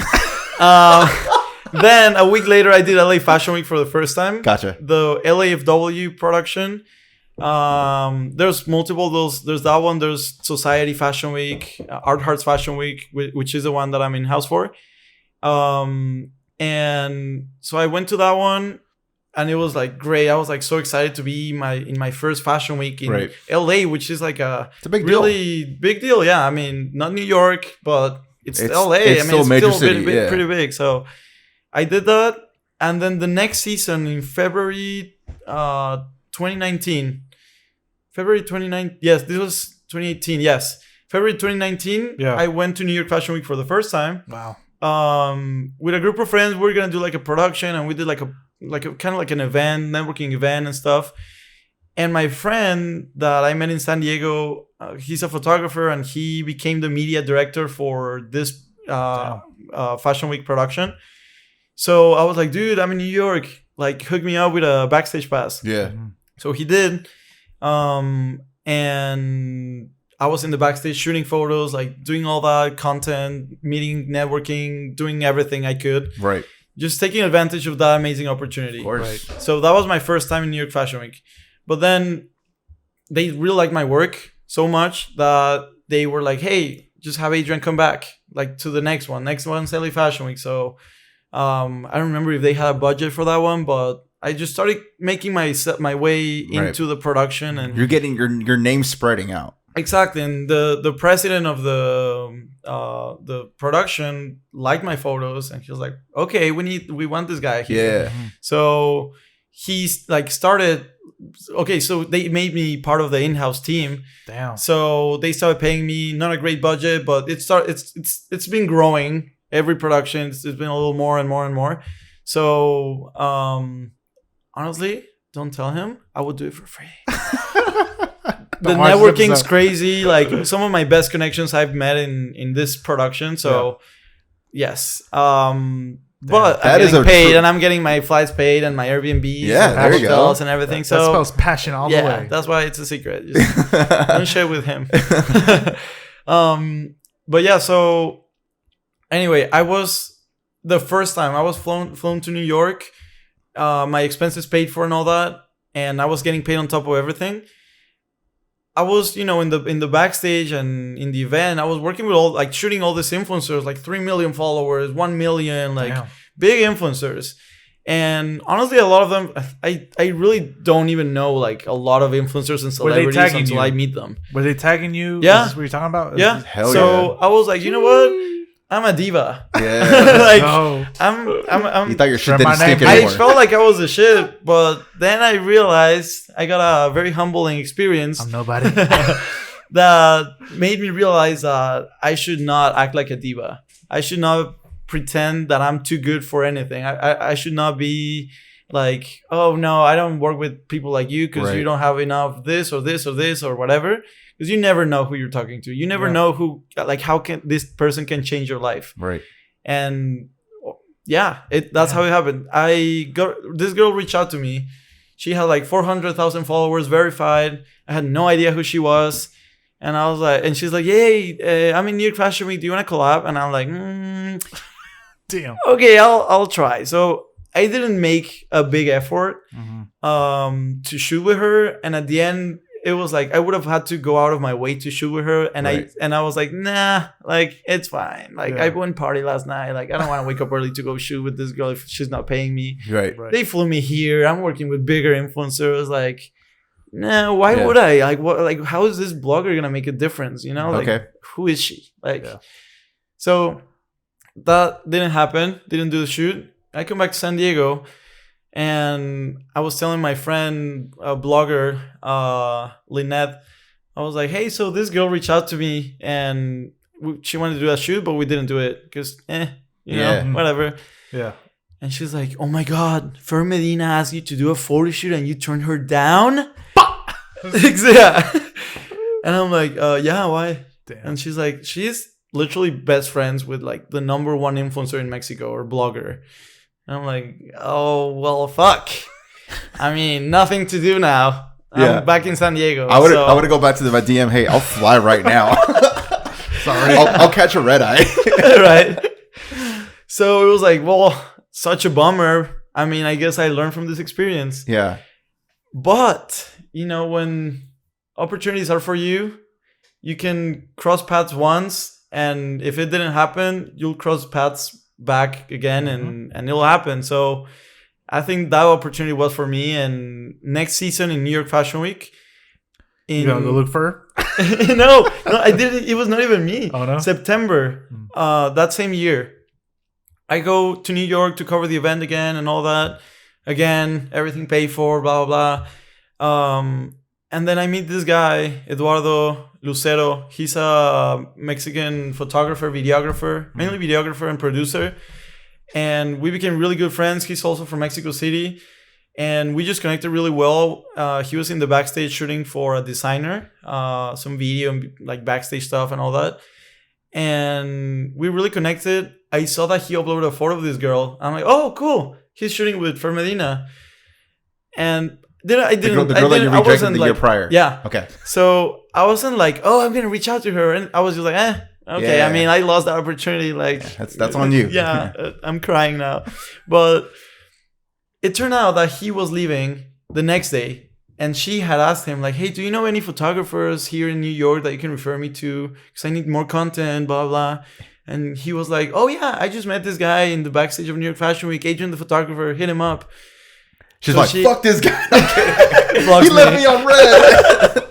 Then a week later, I did LA Fashion Week for the first time. Gotcha. The LAFW production. There's multiple. There's that one. There's Society Fashion Week, Art Hearts Fashion Week, which is the one that I'm in house for. And so I went to that one, and it was like great. I was like so excited to be in my first fashion week in LA, which is like it's a big big deal. Yeah, I mean not New York, but it's LA. It's still major city, pretty big. So I did that, and then the next season in February 2019. February 29th. Yes, this was 2018. Yes, February 2019. Yeah. I went to New York Fashion Week for the first time. Wow. With a group of friends, we were gonna do like a production, and we did like a kind of like an event, networking event and stuff. And my friend that I met in San Diego, he's a photographer, and he became the media director for this Fashion Week production. So I was like, dude, I'm in New York. Like, hook me up with a backstage pass. Yeah. So he did. And I was in the backstage shooting photos, like doing all that content, meeting, networking, doing everything I could. Right. Just taking advantage of that amazing opportunity. Of course. Right. So that was my first time in New York Fashion Week. But then they really liked my work so much that they were like, hey, just have Adrian come back like to the next one. Next one's LA Fashion Week. So I don't remember if they had a budget for that one, but I just started making my way into the production, and you're getting your name spreading out. Exactly, and the president of the production liked my photos, and he was like, "Okay, we want this guy here." Yeah. So he's like started. Okay, so they made me part of the in-house team. Damn. So they started paying me not a great budget, but it's been growing. Every production, it's been a little more and more and more. So honestly, don't tell him. I would do it for free. The networking's crazy. Like some of my best connections I've met in this production. So yes. But That I'm is getting a paid, true- and I'm getting my flights paid, and my Airbnbs, Yeah, and there you go. hotels, and everything. That So spells passion all the way. that's why it's a secret. Just don't share with him. But yeah, so anyway, the first time I was flown to New York, my expenses paid for and all that, and I was getting paid on top of everything. I was, in the backstage and in the event, I was working with shooting all these influencers, like 3 million followers, 1 million, Damn. big influencers. And honestly, a lot of them, I really don't even know like a lot of influencers and Were they celebrities tagging until you? I meet them. Were they tagging you? Yeah. Is this what you're talking about? Yeah. Hell So I was like, you know what? I'm a diva. Yeah. like No. I'm You thought your shit From didn't my stink name. I anymore. felt like I was a shit, but then I realized I got a very humbling experience I'm nobody. that made me realize that I should not act like a diva. I should not pretend that I'm too good for anything. I should not be like, oh no, I don't work with people like you because you Right. don't have enough this or this or this or whatever. Because you never know who you're talking to. You never Yeah. know how can this person can change your life. Right. And yeah, that's how it happened. This girl reached out to me. She had like 400,000 followers verified. I had no idea who she was. And I was like, and she's like, hey, I'm in New York Fashion Week. Do you want to collab? And I'm like, Damn. okay, I'll try. So I didn't make a big effort to shoot with her. And at the end, it was like I would have had to go out of my way to shoot with her, and Right. I was like, nah, like it's fine. Like Yeah. I went party last night. Like I don't want to wake up early to go shoot with this girl if she's not paying me. Right. Right. They flew me here. I'm working with bigger influencers. Like, nah, why Yeah. would I? Like, what? Like, how is this blogger gonna make a difference? You know, like, Okay. who is she? Like, Yeah. so that didn't happen. Didn't do the shoot. I come back to San Diego. And I was telling my friend, a blogger, Lynette, I was like, hey, so this girl reached out to me and she wanted to do a shoot, but we didn't do it because, you know, whatever. Yeah. And she's like, oh my God, Fer Medina asked you to do a photo shoot and you turned her down? Yeah. And I'm like, yeah, why? Damn. And she's like, she's literally best friends with like the number one influencer in Mexico or blogger. And I'm like, oh, well, fuck. I mean, nothing to do now. Yeah. I'm back in San Diego. I would go back to my DM. Hey, I'll fly right now. Sorry. I'll catch a red eye. right. So it was like, well, such a bummer. I mean, I guess I learned from this experience. Yeah. But, when opportunities are for you, you can cross paths once. And if it didn't happen, you'll cross paths back again and it'll happen. So I think that opportunity was for me. And next season in New York Fashion Week, You gonna go look for her? no, I didn't. It was not even me. Oh, no? September, that same year, I go to New York to cover the event again and all that. Again, everything paid for, blah, blah, blah. And then I meet this guy, Eduardo Lucero. He's a Mexican photographer, videographer, mainly videographer and producer. And we became really good friends. He's also from Mexico City. And we just connected really well. He was in the backstage shooting for a designer, some video and like backstage stuff and all that. And we really connected. I saw that he uploaded a photo of this girl. I'm like, oh, cool. He's shooting with Fer Medina. And then I didn't. The girl that you I rejected wasn't the like, year prior. Yeah. Okay. So I wasn't like, oh, I'm gonna reach out to her, and I was just like, okay. Yeah. I mean, I lost that opportunity. Like, That's on you. Yeah, I'm crying now, but it turned out that he was leaving the next day, and she had asked him like, hey, do you know any photographers here in New York that you can refer me to? Because I need more content, blah blah. And he was like, oh yeah, I just met this guy in the backstage of New York Fashion Week. Adrian the Photographer, hit him up. She's So like, she- fuck this guy. I'm kidding. Blocked He left me. me on red.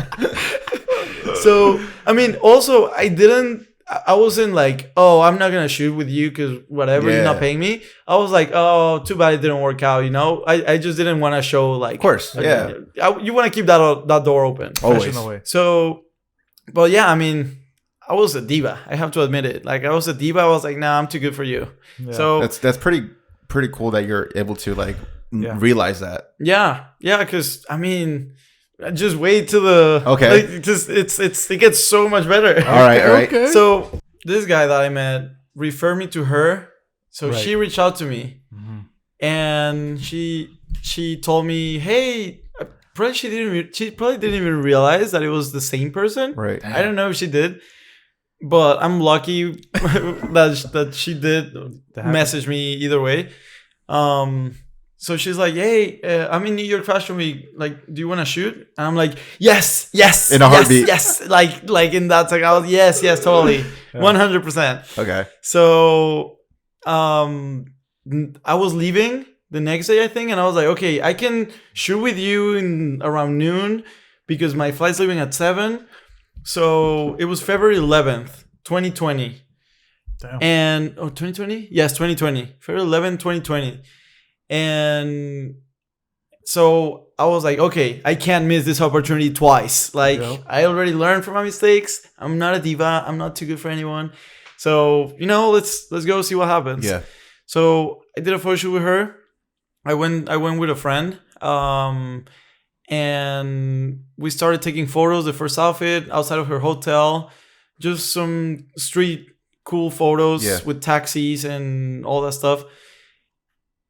So I mean, also I wasn't like, oh, I'm not gonna shoot with you because whatever, you're not Yeah. paying me. I was like, oh, too bad it didn't work out. I just didn't want to show like, Of course. Yeah. you want to keep that door open. Always. Professional way. So, but yeah, I mean, I was a diva. I have to admit it. Like I was a diva. I was like, nah, I'm too good for you. Yeah. So That's pretty cool that you're able to like Yeah. realize that. yeah, because I mean, just wait till the Okay. Like, just it gets so much better. All right. Okay. So this guy that I met referred me to her. So Right. she reached out to me, and she told me, "Hey, she probably didn't even realize that it was the same person. Right. I don't know if she did, but I'm lucky that she did message me either way. So she's like, "Hey, I'm in New York Fashion Week. Like, do you want to shoot?" And I'm like, "Yes, In a heartbeat. yes." Like in that second, I was yes, totally, 100%. Okay. So, I was leaving the next day, I think, and I was like, "Okay, I can shoot with you in around noon because my flight's leaving at 7." So it was February 11th, 2020. Damn. And 2020? Yes, 2020. February 11th, 2020. And so I was like, okay, I can't miss this opportunity twice. Like, I already learned from my mistakes. I'm not a diva. I'm not too good for anyone. So, let's go see what happens. Yeah. So I did a photo shoot with her. I went with a friend. And we started taking photos. The first outfit outside of her hotel, just some street cool photos with taxis and all that stuff.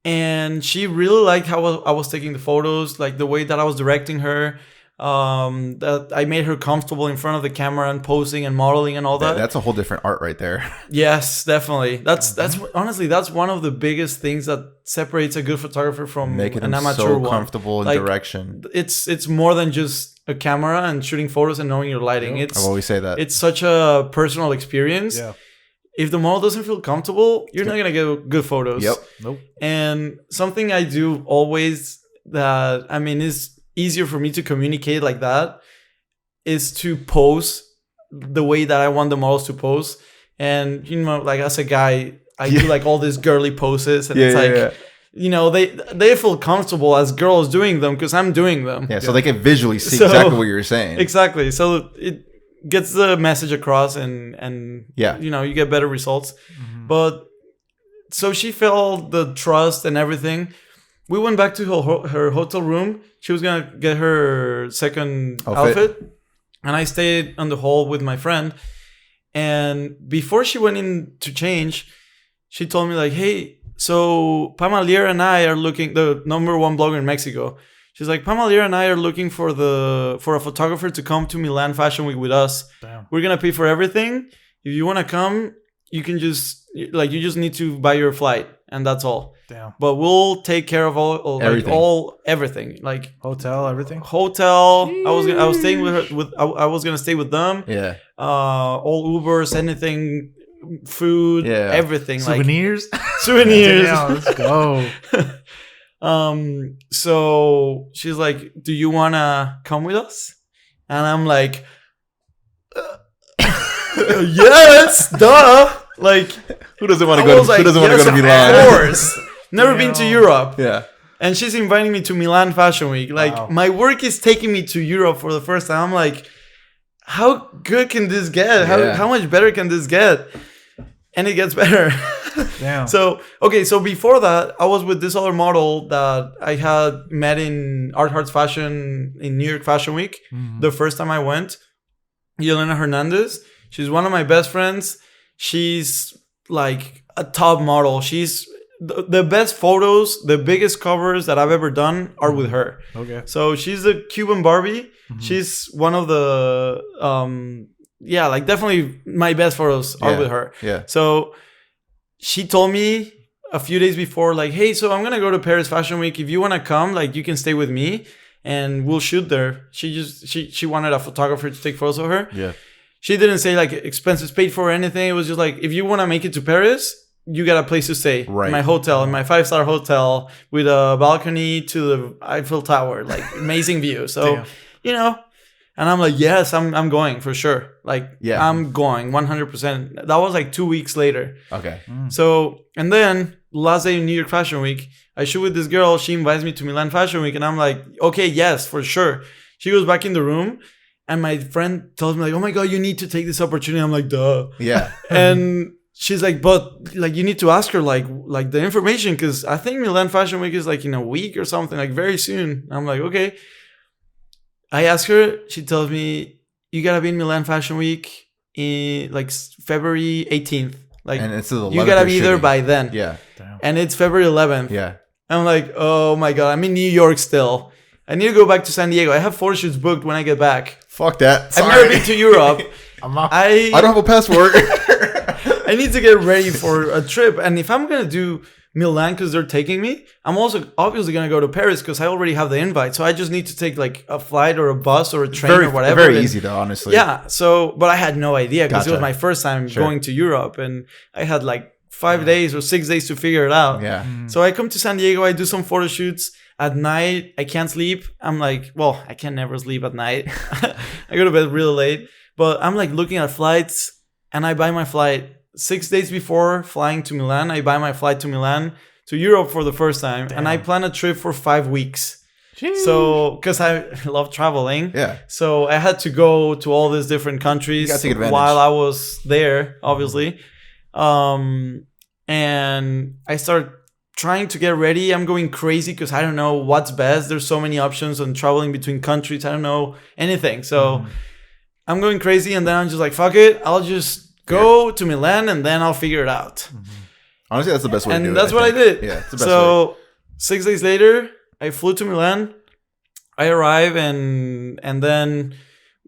And she really liked how I was taking the photos, like the way that I was directing her, that I made her comfortable in front of the camera and posing and modeling and all that. That's a whole different art right there. Yes, definitely. That's honestly, that's one of the biggest things that separates a good photographer from Making an them amateur so one. comfortable in Like, direction. It's more than just a camera and shooting photos and knowing your lighting. I always say that. It's such a personal experience. Yeah. If the model doesn't feel comfortable, you're not gonna get good photos. Yep. Nope. And something I do always that is easier for me to communicate like that is to pose the way that I want the models to pose. And like as a guy, I do like all these girly poses, and it's like they feel comfortable as girls doing them because I'm doing them. Yeah, so they can visually see exactly what you're saying. Exactly. So it gets the message across, and you get better results. But so she felt the trust and everything. We went back to her hotel room. She was gonna get her second outfit, and I stayed on the hall with my friend. And before she went in to change, she told me like, "Hey, so Pam Alier and I are looking, the #1 blogger in Mexico. She's like, Pam Alier and I are looking for a photographer to come to Milan Fashion Week with us. Damn. We're gonna pay for everything. If you wanna come, you can you just need to buy your flight, and that's all. Damn. But we'll take care of everything, like hotel, everything. Hotel. Jeez. I was staying with her. I was gonna stay with them. Yeah. All Ubers, anything, food, everything. Souvenirs. Souvenirs. Damn, let's go. So she's like, "Do you wanna come with us?" And I'm like, "Yes, duh." Like, who doesn't want to go? Who doesn't want to go to Milan? Of course. Never been to Europe. Yeah. And she's inviting me to Milan Fashion Week. Like, my work is taking me to Europe for the first time. I'm like, how good can this get? How much better can this get? And it gets better. Damn. So before that, I was with this other model that I had met in Art Hearts Fashion in New York Fashion Week. Mm-hmm. The first time I went. Yelena Hernandez. She's one of my best friends. She's like a top model. She's the best photos, the biggest covers that I've ever done are with her. Okay. So she's the Cuban Barbie. Mm-hmm. She's one of the definitely my best photos are with her. Yeah. So she told me a few days before, like, "Hey, so I'm gonna go to Paris Fashion Week. If you wanna come, like, you can stay with me and we'll shoot there." She wanted a photographer to take photos of her. Yeah. She didn't say like expenses paid for or anything. It was just like, if you want to make it to Paris, you got a place to stay. Right. In my hotel, in my 5-star hotel with a balcony to the Eiffel Tower, like amazing view. So, and I'm like, yes, I'm going for sure. Like, I'm going 100%. That was like 2 weeks later. Okay. So, and then last day in New York Fashion Week, I shoot with this girl. She invites me to Milan Fashion Week, and I'm like, okay, yes, for sure. She goes back in the room. And my friend tells me like, "Oh my God, you need to take this opportunity." I'm like, "Duh." Yeah. And she's like, "But like, you need to ask her like the information because I think Milan Fashion Week is like in a week or something, like very soon." I'm like, "Okay." I ask her. She tells me, "You gotta be in Milan Fashion Week in like February 18th." Like, and it's the 11th you gotta be there shooting. by then. Yeah. Damn. And it's February 11th. Yeah. I'm like, oh my God, I'm in New York still. I need to go back to San Diego. I have photo shoots booked when I get back. Fuck that. Sorry. I've never been to Europe. I don't have a passport. I need to get ready for a trip. And if I'm going to do Milan because they're taking me, I'm also obviously going to go to Paris because I already have the invite. So I just need to take like a flight or a bus or a train or whatever. Very easy though, honestly. Yeah. So, but I had no idea because it was Gotcha. my first time going to Europe, and I had like 5 days or 6 days to figure it out. Yeah. So I come to San Diego, I do some photo shoots. At night, I can't sleep. I'm like, well, I can never sleep at night. I go to bed really late. But I'm like looking at flights, and I buy my flight 6 days before flying to Milan. I buy my flight to Milan, to Europe for the first time. Damn. And I plan a trip for 5 weeks. Jeez. So, because I love traveling. Yeah. So I had to go to all these different countries You gotta take advantage. while I was there, obviously. And I started trying to get ready. I'm going crazy because I don't know what's best. There's so many options on traveling between countries. I don't know anything. So I'm going crazy, and then I'm just like, fuck it. I'll just go to Milan, and then I'll figure it out. Honestly, that's the best way to do it. And that's what I did. Yeah, it's the best way. So 6 days later, I flew to Milan. I arrived, and then,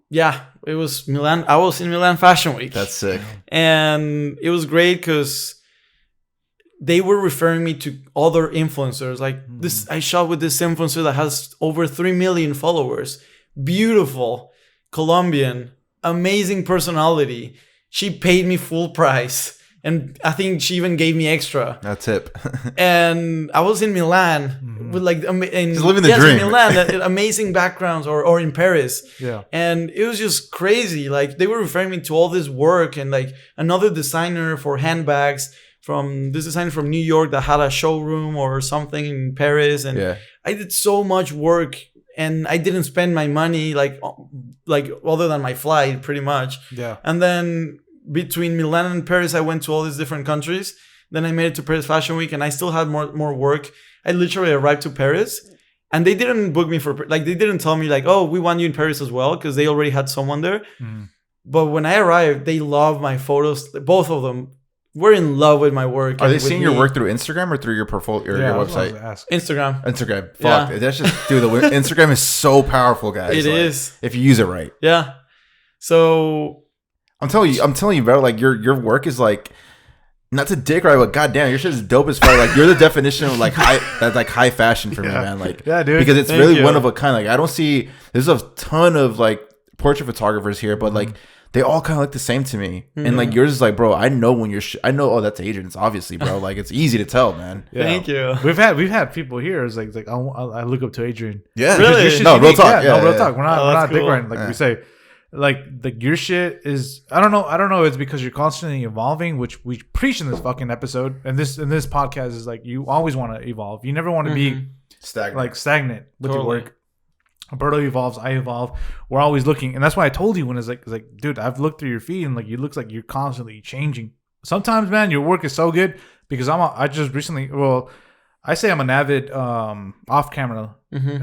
yeah, it was Milan. I was in Milan Fashion Week. That's sick. And it was great because they were referring me to other influencers. Like this, I shot with this influencer that has over 3 million followers. Beautiful, Colombian, amazing personality. She paid me full price, and I think she even gave me extra. That's tip. And I was in Milan with like, Just living the dream. in Milan, amazing backgrounds, or in Paris. Yeah. And it was just crazy. Like they were referring me to all this work, and like another designer for handbags from this designer from New York that had a showroom or something in Paris. And Yeah. I did so much work, and I didn't spend my money like other than my flight pretty much. Yeah. And then between Milan and Paris, I went to all these different countries. Then I made it to Paris Fashion Week, and I still had more work. I literally arrived to Paris, and they didn't book me for, like, they didn't tell me like, oh, we want you in Paris as well, because they already had someone there. But when I arrived, they loved my photos. Both of them were in love with my work. Are they with seeing your me. work through Instagram or through your portfolio or your website? Instagram. Instagram. Yeah. Fuck. That's just, dude, Instagram is so powerful, guys. It is. If you use it right. Yeah. So I'm telling you, bro, like your work is like, not to dick right, but goddamn, your shit is dope as fuck. Like you're the definition of like high fashion for me, man. Like, yeah, dude. Because it's Thank really you. one of a kind. Like I don't see, there's a ton of like portrait photographers here, but like they all kind of look the same to me. And like yours is like, bro, I know when you're, I know, oh, that's Adrian. It's obviously, bro. Like it's easy to tell, man. Yeah. Thank you. We've had people here. It's like I look up to Adrian. Yeah, Really? Your shit's No, real unique. talk. Yeah, Yeah, real yeah. talk. We're Oh, not that's dick cool. riding, like we say. Like your shit is, I don't know. It's because you're constantly evolving, which we preach in this fucking episode, and this podcast is like you always want to evolve. You never want to be stagnant with your Totally. work. Alberto evolves, I evolve. We're always looking, and that's why I told you when it's like, dude, I've looked through your feed, and like, it looks like you're constantly changing. Sometimes, man, your work is so good because I just recently, well, I say I'm an avid off-camera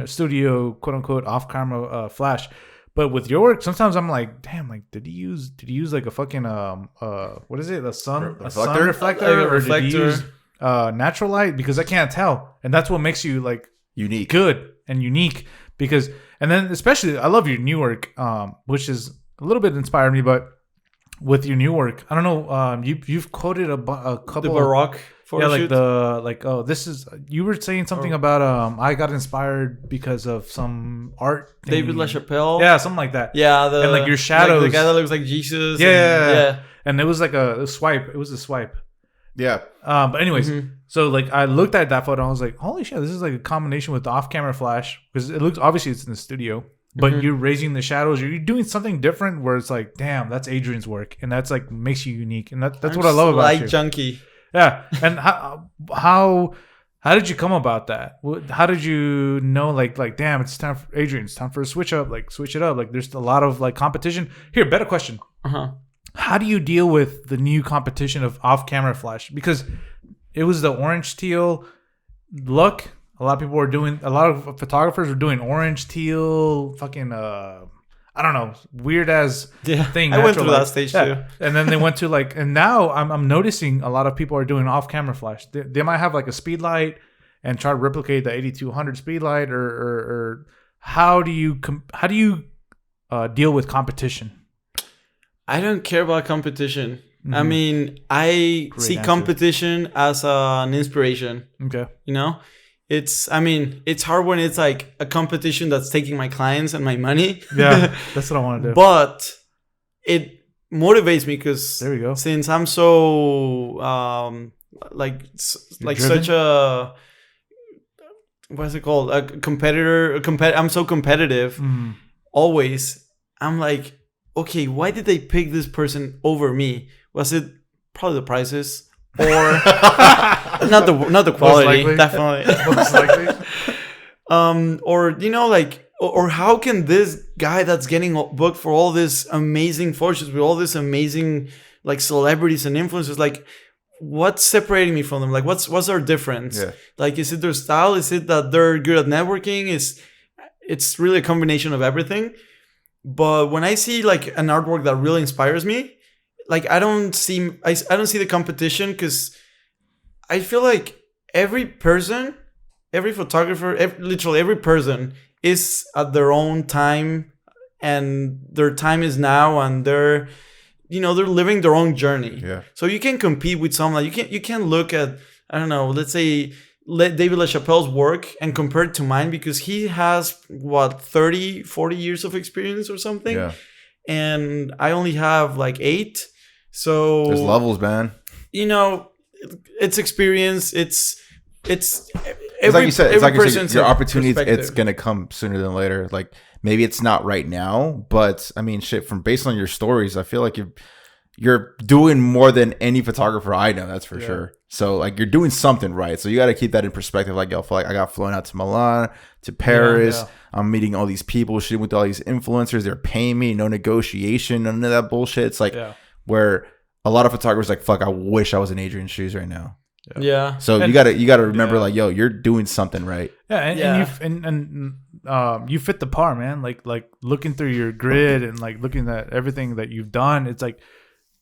studio, quote unquote, off-camera flash. But with your work, sometimes I'm like, damn, like did you use like a fucking what is it, a sun reflector, Like a or did you reflector. use natural light? Because I can't tell, and that's what makes you like unique. good and unique. Because, and then especially I love your new work, which is a little bit inspired me. But with your new work, I don't know, you've quoted a couple The Baroque photo shoot. this is, you were saying something about I got inspired because of some art thing. David LaChapelle. Yeah, something like that. Yeah, and like your shadows, like the guy that looks like Jesus. Yeah. And it was like a swipe. It was a swipe. Yeah. But anyways, so like I looked at that photo and I was like, holy shit, this is like a combination with the off-camera flash, because it looks, obviously it's in the studio, but you're raising the shadows, you're doing something different where it's like, damn, that's Adrian's work, and that's like makes you unique, and that's what I love about you. Junkie. Yeah. And how did you come about that? How did you know like damn, it's time for Adrian, it's time for a switch up, like switch it up, like there's a lot of like competition here. Better question. How do you deal with the new competition of off-camera flash? Because it was the orange teal look. A lot of people were doing, a lot of photographers were doing orange teal fucking I don't know, weird as thing. I went through that stage too. And then they went to like, and now I'm noticing a lot of people are doing off camera flash. They might have like a speed light and try to replicate the 8200 speed light, or how do you deal with competition? I don't care about competition. I mean, I see competition as an inspiration. Okay. You know, it's hard when it's like a competition that's taking my clients and my money. Yeah, that's what I want to do. But it motivates me because there we go. Since I'm so such a, what's it called? A competitor. I'm so competitive. Always. I'm like, okay, why did they pick this person over me? Was it probably the prices or not the quality? Definitely. Most likely. Or you know, like, or how can this guy that's getting booked for all this amazing photos with all this amazing like celebrities and influencers, like, what's separating me from them? Like, what's our difference? Yeah. Like, is it their style? Is it that they're good at networking? It's really a combination of everything. But when I see like an artwork that really inspires me, like I don't see the competition, because I feel like every person, every photographer, literally every person is at their own time, and their time is now, and they're living their own journey. Yeah. So you can compete with someone. You can look at, I don't know, let's say David LaChapelle's work and compare it to mine, because he has 30-40 years of experience or something. Yeah. And I only have like 8. So there's levels, man. It's experience. It's like you said, your opportunity, it's gonna come sooner than later. Like, maybe it's not right now, but I mean, shit, based on your stories, I feel like you're doing more than any photographer I know, that's for sure. So like, you're doing something right. So you got to keep that in perspective. Like, I feel like I got flown out to Milan, to Paris. Yeah. I'm meeting all these people, shooting with all these influencers. They're paying me, no negotiation, none of that bullshit. It's like where a lot of photographers like, fuck, I wish I was in Adrian's shoes right now. Yeah. So you gotta remember, like, yo, you're doing something right. Yeah, and you fit the par, man. Like looking through your grid and like looking at everything that you've done, it's like,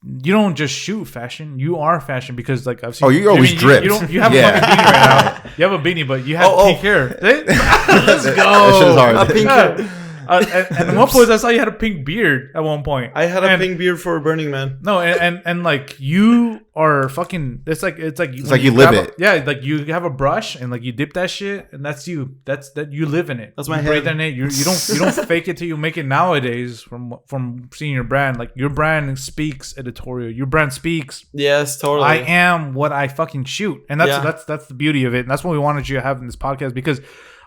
you don't just shoot fashion. You are fashion, because like I've seen. Oh, you always drip. You have a fucking beanie right now. You have a beanie, but you have pink hair. Let's go. That shit is hard. A pink hair. And at one point, I saw you had a pink beard. At one point, I had a pink beard for Burning Man. No, and like, you are fucking. It's like you live it. Yeah, like you have a brush and like you dip that shit, and that's you. That you live in it. That's my head. Breathe in it. You don't fake it till you make it. Nowadays, from seeing your brand, like, your brand speaks editorial. Your brand speaks. Yes, totally. I am what I fucking shoot, and that's the beauty of it, and that's what we wanted you to have in this podcast, because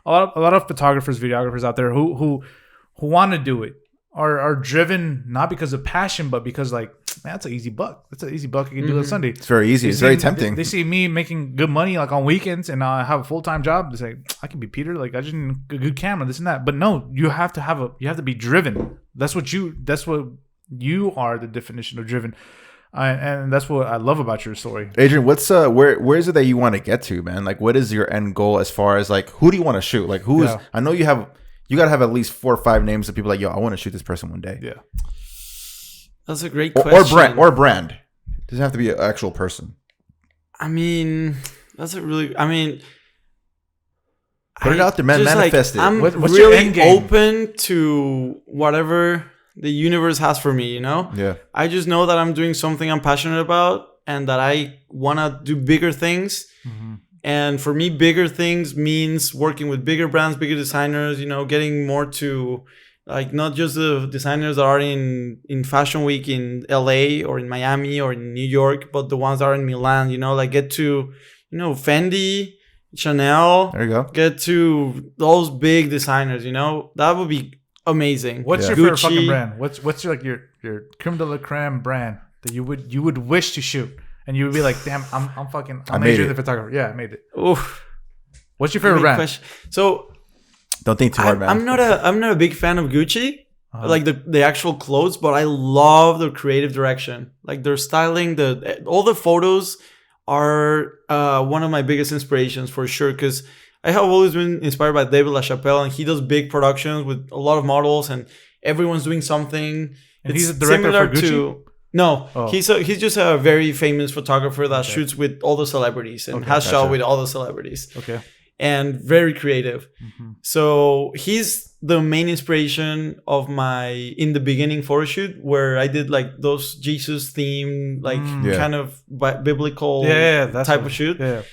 a lot of photographers, videographers out there who want to do it are driven not because of passion, but because, like, man, that's an easy buck. That's an easy buck you can do on Sunday. It's very easy. It's very tempting. They see me making good money like on weekends, and I have a full-time job. They say, I can be Peter. Like, I just need a good camera, this and that. But no, you have to be driven. That's what you are, the definition of driven. And that's what I love about your story. Adrian, what's where is it that you want to get to, man? Like, what is your end goal as far as, like, who do you want to shoot? Like, who is? I know you got to have at least 4 or 5 names of people like, yo, I want to shoot this person one day. Yeah, that's a great question. Or brand. It doesn't have to be an actual person. I mean, that's a really. I mean, put it out there, man. Manifest it. I'm really open to whatever the universe has for me, you know? Yeah. I just know that I'm doing something I'm passionate about, and that I want to do bigger things. Mm-hmm. And for me, bigger things means working with bigger brands, bigger designers, getting more to, like, not just the designers that are in Fashion Week in LA or in Miami or in New York, but the ones that are in Milan, like, get to, Fendi, Chanel. There you go. Get to those big designers, that would be amazing. What's your favorite fucking brand? What's your creme de la creme brand that you would wish to shoot? And you would be like, damn, I'm Adrian the Photographer. Yeah, I made it. Oof. What's your favorite brand? Question. So, don't think too hard, man. I'm not a big fan of Gucci, like the actual clothes, but I love their creative direction. Like, their styling, all the photos are one of my biggest inspirations for sure. Because I have always been inspired by David LaChapelle, and he does big productions with a lot of models, and everyone's doing something. And he's a director for Gucci? No, he's just a very famous photographer that shoots with all the celebrities and has shot with all the celebrities. Okay. And very creative. So he's the main inspiration of my in the beginning photo shoot where I did like those Jesus theme, like kind of biblical type of shoot. Yeah.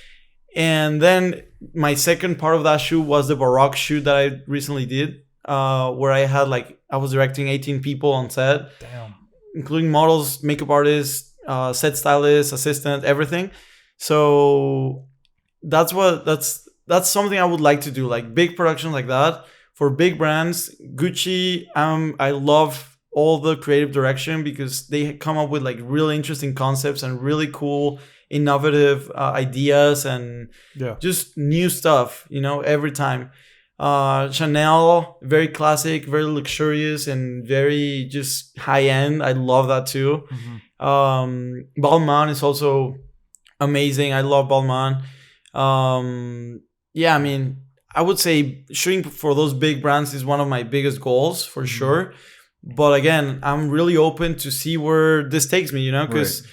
And then my second part of that shoot was the Baroque shoot that I recently did, where I was directing 18 people on set. Damn. Including models, makeup artists, set stylists, assistants, everything. So that's something I would like to do, like big productions like that for big brands. Gucci, I love all the creative direction because they come up with like really interesting concepts and really cool, innovative ideas and just new stuff, every time. Chanel, very classic, very luxurious and very just high end. I love that too. Balmain is also amazing. I love Balmain. I mean, I would say shooting for those big brands is one of my biggest goals for sure. But again, I'm really open to see where this takes me, because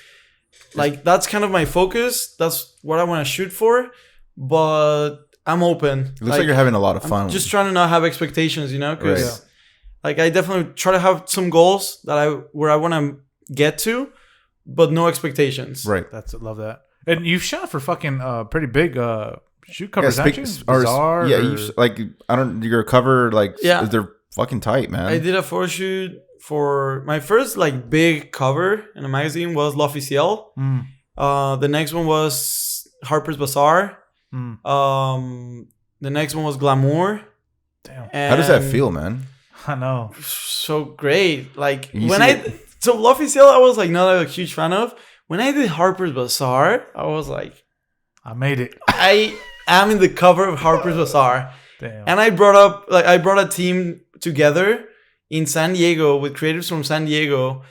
like that's kind of my focus. That's what I want to shoot for. But I'm open. It looks like you're having a lot of fun. I'm just trying to not have expectations, because like I definitely try to have some goals where I want to get to, but no expectations. Right. Love that. And you've shot for fucking pretty big shoot covers, haven't you? Bizarre, your cover they're fucking tight, man. I did a photo shoot for my first like big cover in a magazine was L'Officiel. The next one was Harper's Bazaar. The next one was Glamour. Damn. How does that feel, man? I know. So great. Like so L'Officiel I was like not a huge fan of. When I did Harper's Bazaar, I was like, I made it. I am in the cover of Harper's Bazaar. Damn. And I brought a team together in San Diego with creatives from San Diego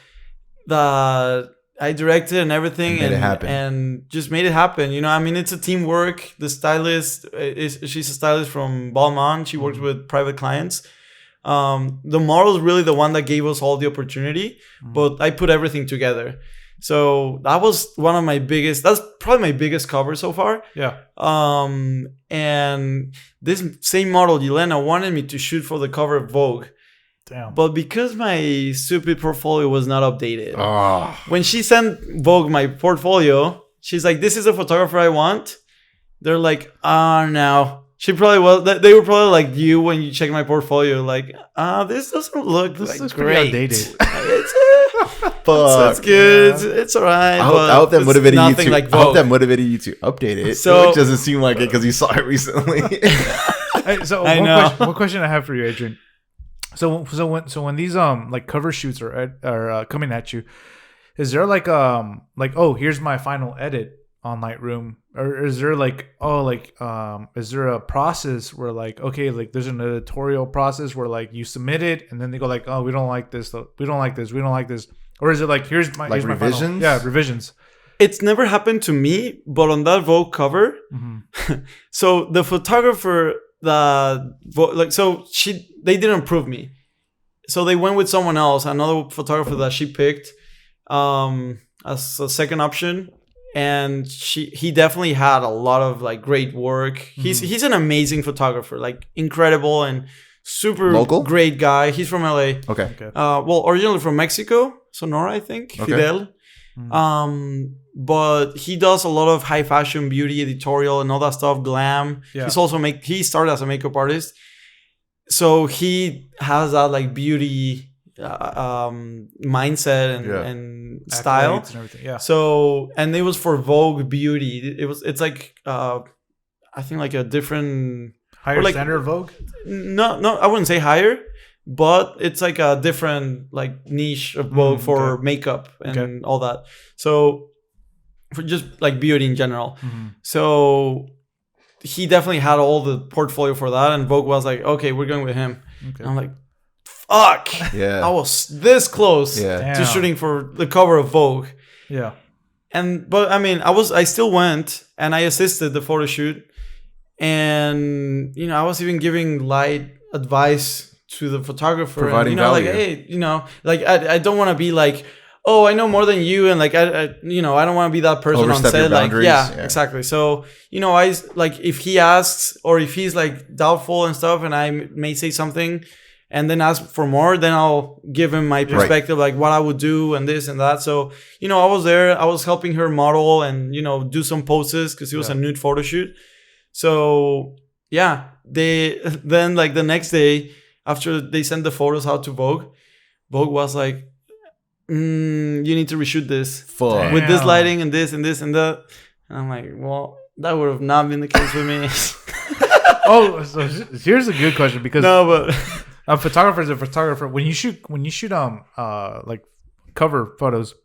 that I directed and everything and just made it happen. I mean, it's a teamwork. The stylist she's a stylist from Balmain. She works with private clients. The model is really the one that gave us all the opportunity, but I put everything together. So that was that's probably my biggest cover so far. Yeah. And this same model, Yelena, wanted me to shoot for the cover of Vogue. Damn. But because my stupid portfolio was not updated, when she sent Vogue my portfolio, she's like, "This is a photographer I want." They're like, no. She probably was. They were probably like you when you check my portfolio, like, this doesn't look like great. Outdated. It's good. Yeah. It's all right. I hope that motivated you to. I hope that motivated you to update it. So it doesn't seem like it because you saw it recently. So one question I have for you, Adrian. So when these like cover shoots are coming at you, is there like here's my final edit on Lightroom, or is there is there a process where there's an editorial process where you submit it and then they go like, oh, we don't like this, or is it like here's my revisions? Revisions. It's never happened to me, but on that Vogue cover, so the photographer they didn't approve me, so they went with someone else, another photographer that she picked as a second option, and he definitely had a lot of great work. He's an amazing photographer, incredible and super local? Great guy. He's from LA. Okay. Originally from Mexico, Sonora, I think. Okay. Fidel. But he does a lot of high fashion, beauty, editorial, and all that stuff, glam. Yeah. He started as a makeup artist, so he has that beauty mindset and style and everything. Yeah. So, and it was for Vogue Beauty. It's I think a different higher standard of Vogue. No, I wouldn't say higher. But it's a different niche of Vogue for makeup and all that. So for just beauty in general. So he definitely had all the portfolio for that, and Vogue was like, okay, we're going with him. Okay. And I'm like, fuck. Yeah. I was this close to shooting for the cover of Vogue. Yeah. But I mean, I still went and I assisted the photo shoot, and I was even giving light advice to the photographer, Providing and, like, value. hey, like I don't want to be like, oh, I know more than you, and like I don't want to be that person on Overstep set. your Like, boundaries. yeah, exactly. So I like, if he asks or if he's like doubtful and stuff, and I may say something, and then ask for more, then I'll give him my perspective, like what I would do and this and that. So I was there. I was helping her model and do some poses because it was a nude photo shoot. So yeah, then like the next day after they sent the photos out to Vogue was like, you need to reshoot this with this lighting and this and this and that. And I'm like, well, that would have not been the case with me. Oh, so here's a good question, because a photographer is a photographer. When you shoot like cover photos,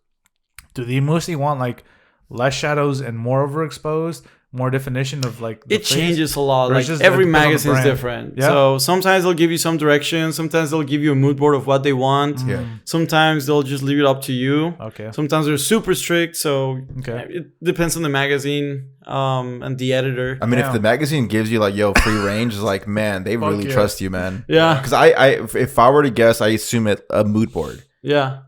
do they mostly want like less shadows and more overexposed, more definition of like the it face? Changes a lot. Or Like just every depends on the magazine is brand? different. Yeah. So sometimes they'll give you some direction. Sometimes they'll give you a mood board of what they want. Yeah. Sometimes they'll just leave it up to you. Okay. Sometimes they're super strict. So Okay. it depends on the magazine and the editor. I mean, Damn. if the magazine gives you like, yo, free range, it's like, man, they really trust you, man. Yeah. Because if I were to guess, I assume it a mood board. Yeah.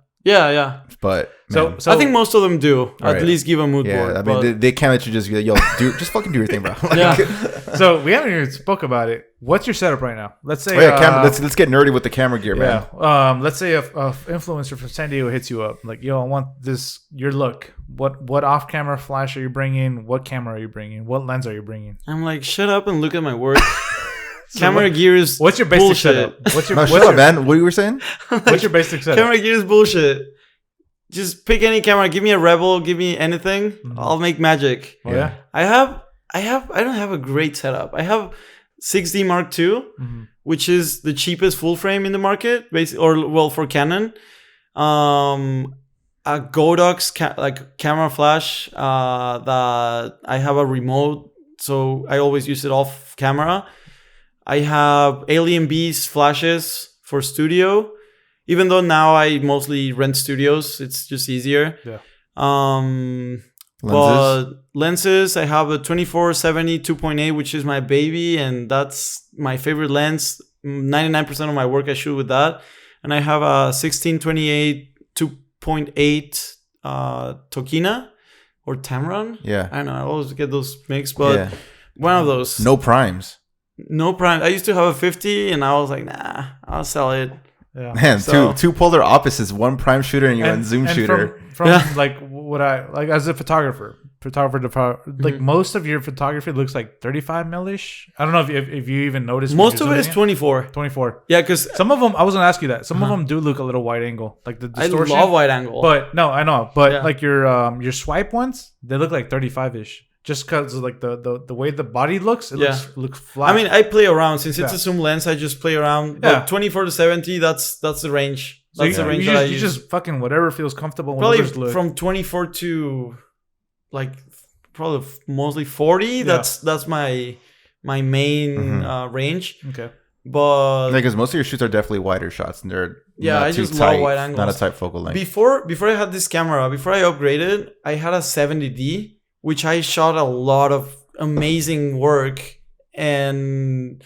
But So man, I think most of them do Right. at least give a mood board. I but- mean, they can't let you just be like, yo, just fucking do your thing, bro. Like, Yeah. So we haven't even spoke about it. What's your setup right now? Let's say, oh, yeah, camera. Let's get nerdy with the camera gear, man. yeah. Let's say a influencer from San Diego hits you up, like, yo, I want your look. What off camera flash are you bringing? What camera are you bringing? What lens are you bringing? I'm like, shut up and look at my work. Camera gear is What's your basic bullshit. setup? What's your No, shut up, man. What you were saying? What's your basic setup? Camera gear is bullshit. Just pick any camera. Give me a Rebel. Give me anything. I'll make magic. Oh, yeah. I don't have a great setup. I have 6D Mark II, which is the cheapest full frame in the market, for Canon. A Godox camera flash that I have a remote, so I always use it off camera. I have Alien Beast flashes for studio, even though now I mostly rent studios. It's just easier. Yeah. But lenses, I have a 24-70 2.8, which is my baby, and that's my favorite lens. 99% of my work I shoot with that. And I have a 16-28 2.8 Tokina or Tamron. Yeah. I don't know. I always get those mixed, but one of those. No primes. No prime. I used to have a 50, and I was like, nah, I'll sell it. Yeah. Man, So- two polar opposites. One prime shooter and you're a zoom shooter. From like what I like as a photographer, like most of your photography looks like 35 millish. I don't know if you even notice. Most of it is 24. 24. Yeah, because Some of them, I was gonna ask you that. Some of them do look a little wide angle, like the I distortion. love wide angle. But no, I know. But Yeah. like your swipe ones, they look like 35 ish. Just because like the way the body looks, it looks flat. I mean, I play around since it's Yeah. a zoom lens. I just play around. Yeah. But 24-70, that's the range. so That's the range you that I just, you use. just fucking whatever feels comfortable. Probably Whatever's look. from 24 to like probably mostly 40. Yeah. That's my main range. Okay. But Because most of your shoots are definitely wider shots, and they're not I too just tight, love wide angles. not a tight focal length. Before I had this camera, before I upgraded, I had a 70D, which I shot a lot of amazing work, and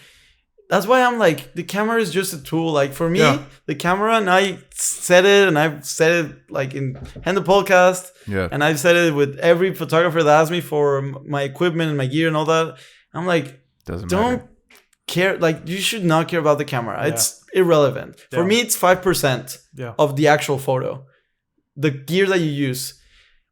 that's why I'm like, the camera is just a tool. Like for me, the camera, and I said it, and I've said it like in the podcast, and I've said it with every photographer that asks me for my equipment and my gear and all that. I'm like, Don't matter. Care, like you should not care about the camera. It's irrelevant. For me, it's 5% of the actual photo, the gear that you use.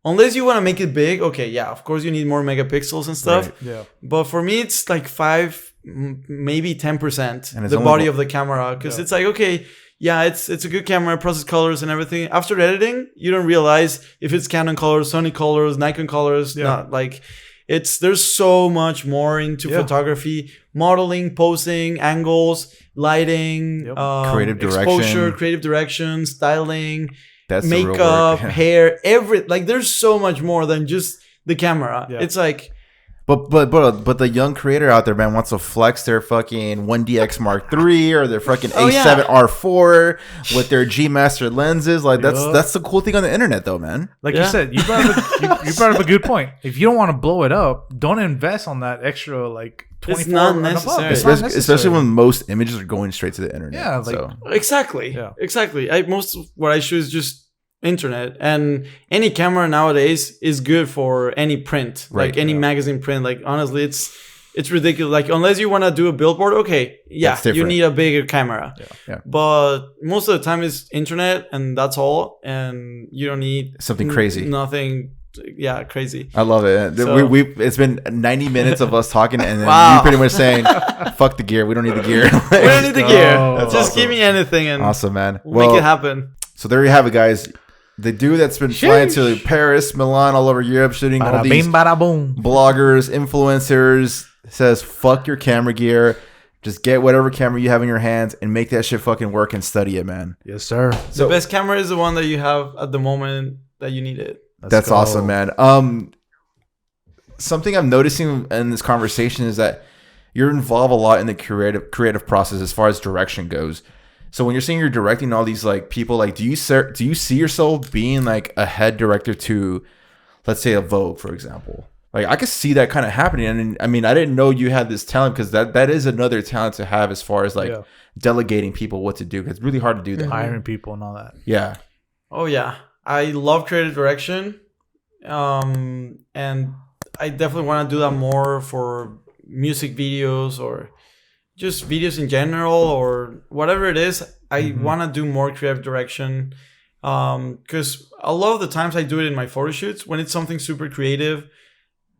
Unless you want to make it big, okay, yeah, of course you need more megapixels and stuff. Right. Yeah. But for me, it's like 5, maybe 10%, And it's the only body of the camera. Because it's like, okay, yeah, it's a good camera, process colors and everything. After editing, you don't realize if it's Canon colors, Sony colors, Nikon colors. Not like there's so much more into photography, modeling, posing, angles, lighting, creative exposure, direction. creative direction, styling. That's the real Makeup, work. hair, there's so much more than just the camera. It's like, But the young creator out there, man, wants to flex their fucking 1DX Mark III or their fucking A7 R4 with their G Master lenses. Like that's the cool thing on the internet, though, man. Like you said, you brought up a good point. If you don't want to blow it up, don't invest on that extra like. It's not necessary. Especially when most images are going straight to the internet. Yeah, like, exactly. Most of what I shoot is just internet, and any camera nowadays is good for any print, like any magazine print. Like honestly, it's ridiculous. Like unless you want to do a billboard, okay, you need a bigger camera. But most of the time it's internet, and that's all, and you don't need something crazy. Nothing. Yeah, crazy. I love it. So, we it's been 90 minutes of us talking, and then you pretty much saying, "Fuck the gear. We don't need the gear. We don't need the gear. Just awesome. Give me anything, and awesome, man. We'll make it happen." So there you have it, guys. The dude that's been flying to Paris, Milan, all over Europe, shooting all these bloggers, influencers, says, "Fuck your camera gear. Just get whatever camera you have in your hands and make that shit fucking work and study it, man." Yes, sir. So the best camera is the one that you have at the moment that you need it. That's awesome, man. Something I'm noticing in this conversation is that you're involved a lot in the creative process as far as direction goes. So when you're saying you're directing all these like people, like do you see yourself being like a head director to, let's say, a Vogue, for example? Like I could see that kind of happening. And I mean, I didn't know you had this talent, because that is another talent to have as far as like delegating people what to do. It's really hard to do that. Hiring people and all that. Yeah. Oh yeah. I love creative direction, and I definitely want to do that more for music videos or just videos in general or whatever it is. I want to do more creative direction, because a lot of the times I do it in my photo shoots when it's something super creative,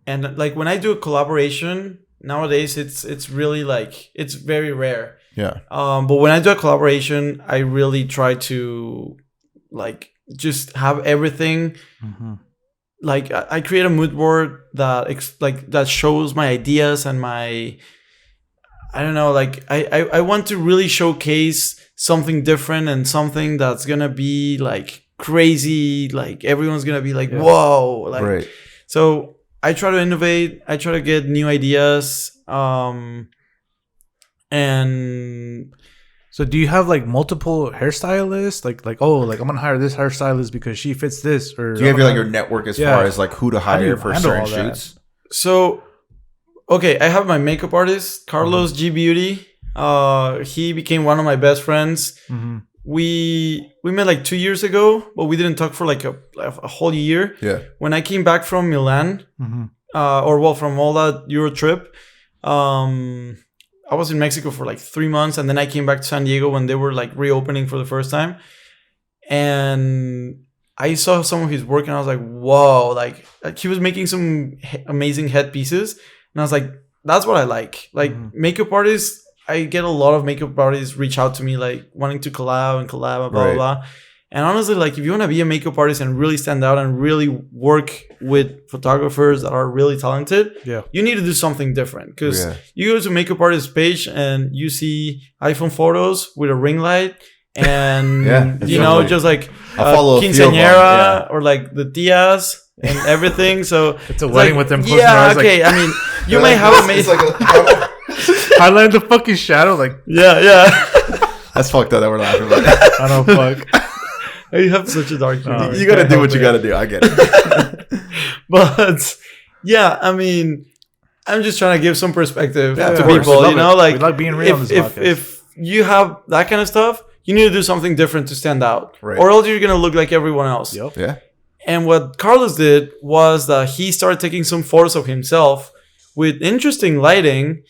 and like when I do a collaboration nowadays, it's really like it's very rare. Yeah. But when I do a collaboration, I really try to like just have everything. Like I create a mood board that shows my ideas and my, I don't know, like I want to really showcase something different and something that's gonna be like crazy, like everyone's gonna be like whoa, like so I try to innovate, I try to get new ideas, and so do you have like multiple hairstylists? Like I'm gonna hire this hairstylist because she fits this, or do you have like your network as far as like who to hire for certain shoots? So okay, I have my makeup artist, Carlos G Beauty. He became one of my best friends. We met like 2 years ago, but we didn't talk for like a whole year. Yeah. When I came back from Milan, from all that Euro trip, I was in Mexico for like 3 months, and then I came back to San Diego when they were like reopening for the first time. And I saw some of his work, and I was like, whoa, like he was making some amazing headpieces. And I was like, that's what I like. Like makeup artists, I get a lot of makeup artists reach out to me like wanting to collab, blah, blah, blah. And honestly, like if you want to be a makeup artist and really stand out and really work with photographers that are really talented, you need to do something different. Because you go to a makeup artist page and you see iPhone photos with a ring light and just like quinceañera or like the tias and everything. So it's a wedding with them. Okay. I mean, you may have amazing. Highlight the fucking shadow, like that's fucked up that we're laughing about that. I don't fuck. You have such a dark humor. You gotta do what you gotta do. I get it. But yeah, I mean, I'm just trying to give some perspective to people. You know, like we like being real. If you have that kind of stuff, you need to do something different to stand out, or else you're gonna look like everyone else. Yeah. And what Carlos did was that he started taking some photos of himself with interesting lighting.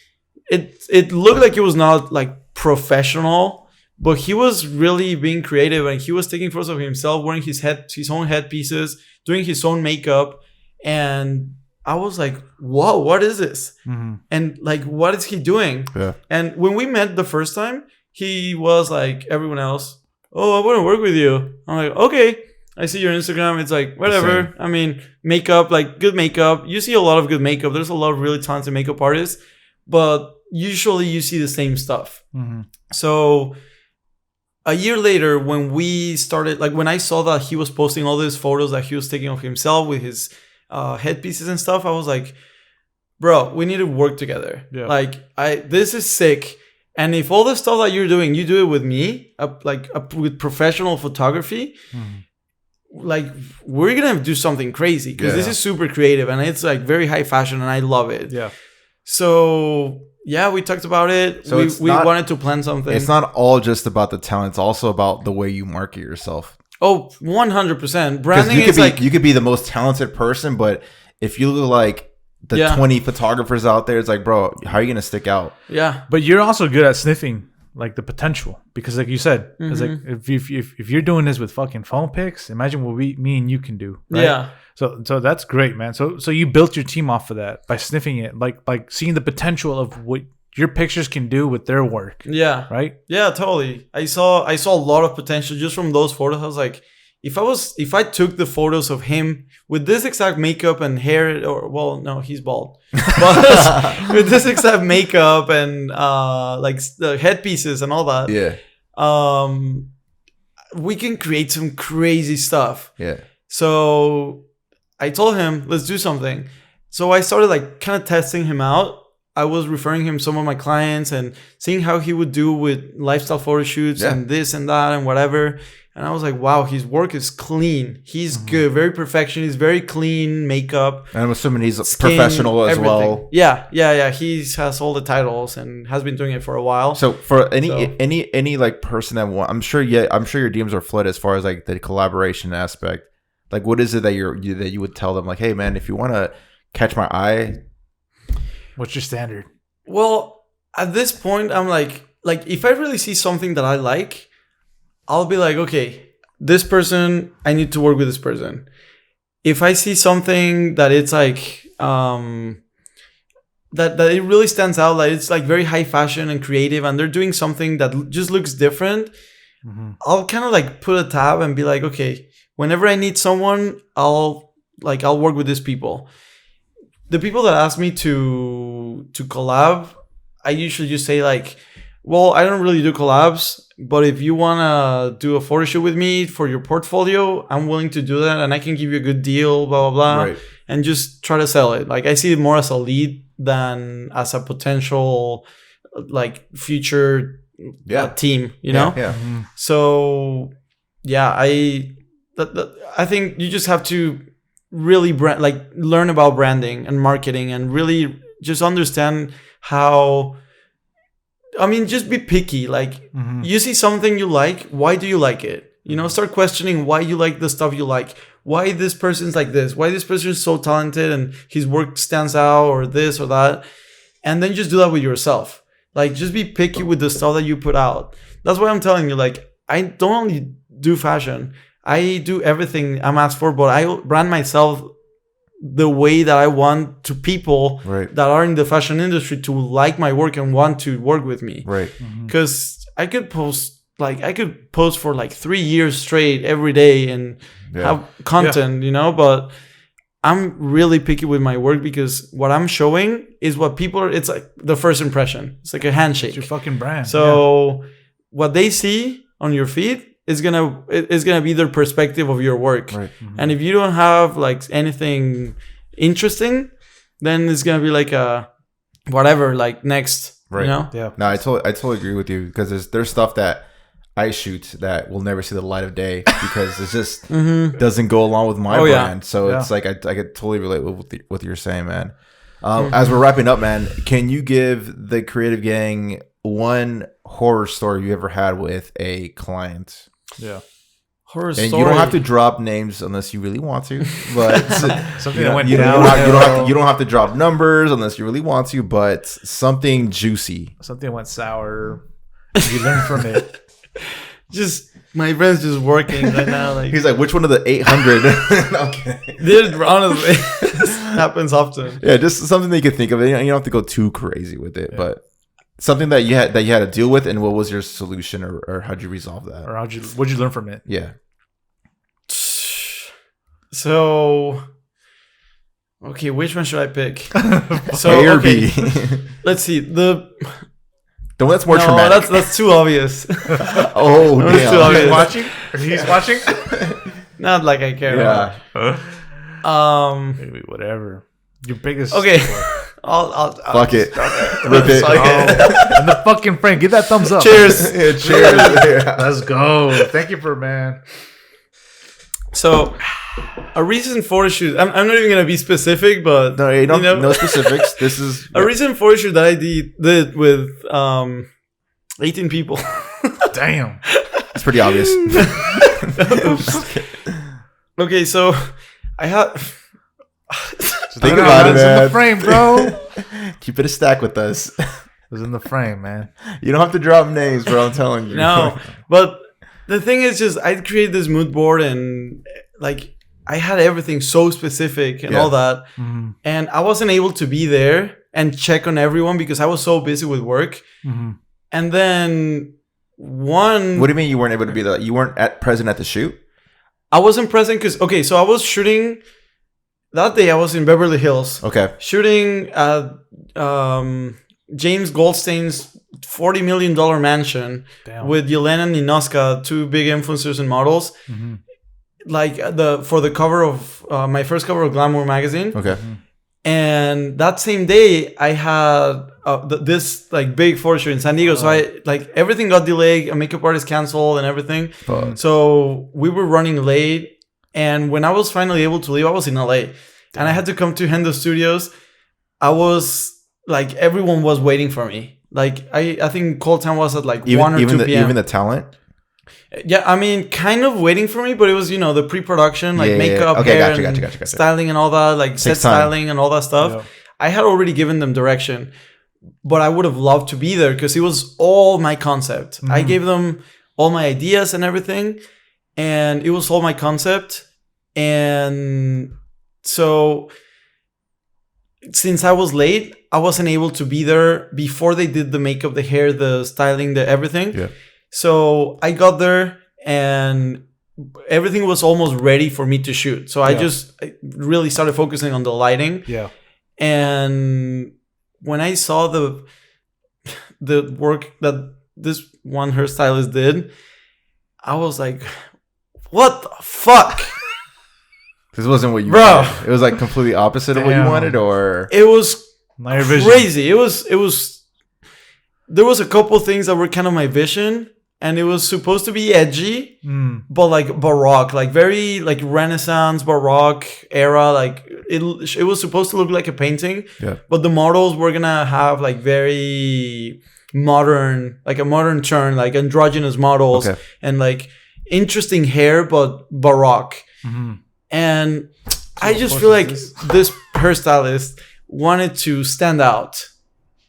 It looked like it was not like professional, but he was really being creative, and he was taking photos of himself wearing his own headpieces, doing his own makeup. And I was like, whoa, what is this? And like, what is he doing? Yeah. And when we met the first time, he was like everyone else. Oh, I want to work with you. I'm like, okay. I see your Instagram. It's like, whatever. I mean, makeup, like good makeup. You see a lot of good makeup. There's a lot of really talented makeup artists, but usually you see the same stuff. So a year later, when we started, like when I saw that he was posting all these photos that he was taking of himself with his headpieces and stuff, I was like, bro, we need to work together. Yeah. Like, this is sick. And if all the stuff that you're doing, you do it with me, with professional photography, like, we're going to do something crazy because this is super creative and it's like very high fashion and I love it. Yeah. So, yeah, we talked about it. So we wanted to plan something. It's not all just about the talent. It's also about the way you market yourself. Oh, 100%. Branding you could be the most talented person, but if you look like the 20 photographers out there, it's like, bro, how are you going to stick out? Yeah. But you're also good at sniffing like the potential, because like you said, it's like if you're doing this with fucking phone pics, imagine what me and you can do. Right? Yeah. So that's great, man. So you built your team off of that by sniffing it, like seeing the potential of what your pictures can do with their work. Yeah. Right? Yeah, totally. I saw a lot of potential just from those photos. I was like, if I took the photos of him with this exact makeup and hair, or well, no, he's bald, but with this exact makeup and like the headpieces and all that, we can create some crazy stuff. Yeah. So I told him, let's do something. So I started like kind of testing him out. I was referring him some of my clients and seeing how he would do with lifestyle photo shoots and this and that and whatever. And I was like, wow, his work is clean. He's good, very perfectionist, very clean makeup. And I'm assuming he's skin, professional as everything. well. Yeah. He has all the titles and has been doing it for a while. So for any like person that I'm sure your DMs are flooded as far as like the collaboration aspect. Like, what is it that you would tell them? Like, hey man, if you want to catch my eye, what's your standard? Well, at this point, I'm like if I really see something that I like, I'll be like, okay, this person, I need to work with this person. If I see something that it's like, that it really stands out, like it's like very high fashion and creative and they're doing something that just looks different, I'll kind of like put a tab and be like, okay, whenever I need someone, I'll work with these people. The people that ask me to collab, I usually just say like, well, I don't really do collabs, but if you want to do a photo shoot with me for your portfolio, I'm willing to do that and I can give you a good deal, blah, blah, blah, right. and just try to sell it. Like, I see it more as a lead than as a potential, like, future team, you know? Yeah. So, yeah, I think you just have to really learn about branding and marketing and really just understand how... I mean, just be picky. Like, you see something you like, why do you like it? You know, start questioning why you like the stuff you like. Why this person's like this? Why this person's so talented and his work stands out or this or that? And then just do that with yourself. Like, just be picky with the stuff that you put out. That's why I'm telling you, like, I don't only do fashion. I do everything I'm asked for, but I brand myself the way that I want to people that are in the fashion industry to like my work and want to work with me. Right. Because I could post for like 3 years straight every day and have content, you know, but I'm really picky with my work because what I'm showing is what people are, it's like the first impression. It's like a handshake. It's your fucking brand. So what they see on your feed is gonna be their perspective of your work. Right. And if you don't have like anything interesting, then it's gonna be like a whatever, like next. Right. You know? Yeah. No, I totally agree with you because there's stuff that I shoot that will never see the light of day because it just doesn't go along with my brand. So it's like I could totally relate with what you're saying, man. As we're wrapping up, man, can you give the Creative Gang one horror story you ever had with a client? Yeah. Horror story. And you don't have to drop names unless you really want to, but something that went down. You don't have to drop numbers unless you really want to, but something juicy. Something went sour. You learn from it. Just my brain's just working right now. Like, he's like, which one of the 800? Okay. Dude, honestly, this happens often. Yeah, just something that you can think of. You don't have to go too crazy with it, but something that you had to deal with, and what was your solution, or how'd you resolve that, or what'd you learn from it? Yeah. So, okay, which one should I pick? So A or B. Let's see. The one that's more traumatic. That's too obvious. Oh, that's too obvious. Watching? He's watching. Not like I care. Yeah. Maybe whatever. Your biggest. Okay. Fuck it. Rip it. And the fucking frame. Give that thumbs up. Cheers. Yeah, cheers. Let's go. Thank you for, man. So, a recent photo shoot. I'm not even gonna be specific, but No, you don't. No specifics. This is a recent photo shoot that I did with 18 people. Damn. It's pretty obvious. Okay, so I had. So think about it, It's in the man. frame, bro. Keep it a stack with us. It was in the frame, man. You don't have to drop names, bro. I'm telling you. No, but the thing is, just I created this mood board and like I had everything so specific and all that, and I wasn't able to be there and check on everyone because I was so busy with work. And then What do you mean you weren't able to be there? You weren't present at the shoot? I wasn't present because so I was shooting that day. I was in Beverly Hills. Okay. Shooting at James Goldstein's $40 million mansion. Damn. With Yelena and Ninoska, two big influencers and models. Like for the cover of my first cover of Glamour magazine. Okay. And that same day I had this like big photo shoot in San Diego. So I like everything got delayed. A makeup artist canceled and everything. So we were running late. And when I was finally able to leave, I was in LA. And I had to come to Hendo Studios. I was like, everyone was waiting for me. Like I think call time was at like 1 or 2 p.m. Even the talent? Yeah, I mean, kind of waiting for me, but it was, the pre-production, like makeup, Okay, hair, gotcha. styling and all that, like set styling and all that stuff. Yeah. I had already given them direction, but I would have loved to be there because it was all my concept. I gave them all my ideas and everything, and it was all my concept. And so since I was late, I wasn't able to be there before they did the makeup, the hair, the styling, the everything. Yeah. So I got there and everything was almost ready for me to shoot. So I really started focusing on the lighting. Yeah. And when I saw the work that this one hairstylist did, I was like, what the fuck? This wasn't what you wanted. It was like completely opposite of what you wanted, or it was crazy. It was there was a couple things that were kind of my vision. And it was supposed to be edgy, but like Baroque, like very like Renaissance Baroque era. Like it was supposed to look like a painting, but the models were gonna have like very modern, like a modern turn, like androgynous models and like interesting hair, but Baroque. And I just feel like this hairstylist wanted to stand out,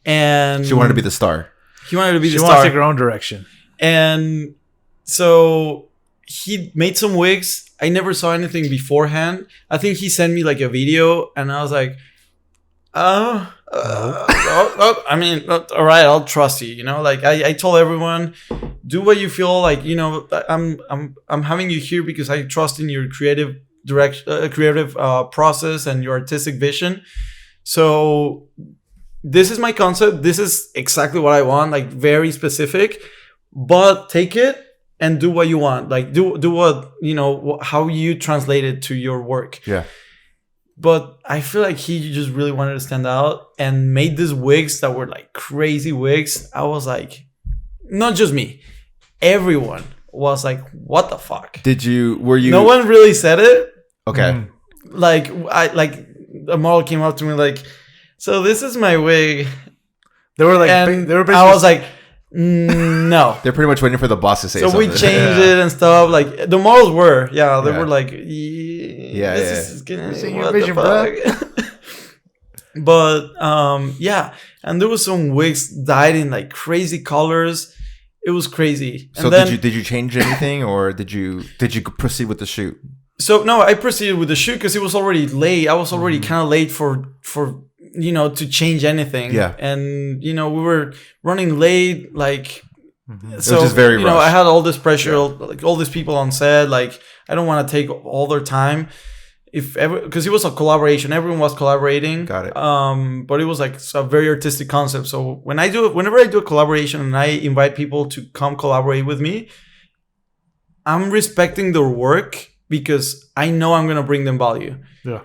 and she wanted to be the star. He wanted to be the star. She wants to take her own direction. And so he made some wigs. I never saw anything beforehand. I think he sent me like a video and I was like, I mean, all right, I'll trust you, like I told everyone, do what you feel like, I'm having you here because I trust in your creative direction, creative process and your artistic vision. So this is my concept. This is exactly what I want, like very specific. But take it and do what you want. Like do what, how you translate it to your work. Yeah. But I feel like he just really wanted to stand out and made these wigs that were like crazy wigs. I was like, not just me, everyone was like, what the fuck? Were you? No one really said it. Okay. Like a model came up to me like, so this is my wig. They were like, I was like, no. They're pretty much waiting for the boss to say something. So we changed it and stuff. Like the models were, they were like, this is gonna what the fuck? But and there was some wigs dyed in like crazy colors. It was crazy. So and did you change anything, or did you proceed with the shoot? So no, I proceeded with the shoot because it was already late. I was already kind of late for to change anything. Yeah. And, we were running late, like, so, it was just very rushed. I had all this pressure, like all these people on set, like, I don't want to take all their time. Because it was a collaboration, everyone was collaborating. Got it. But it was like a very artistic concept. So whenever I do a collaboration and I invite people to come collaborate with me, I'm respecting their work because I know I'm going to bring them value. Yeah.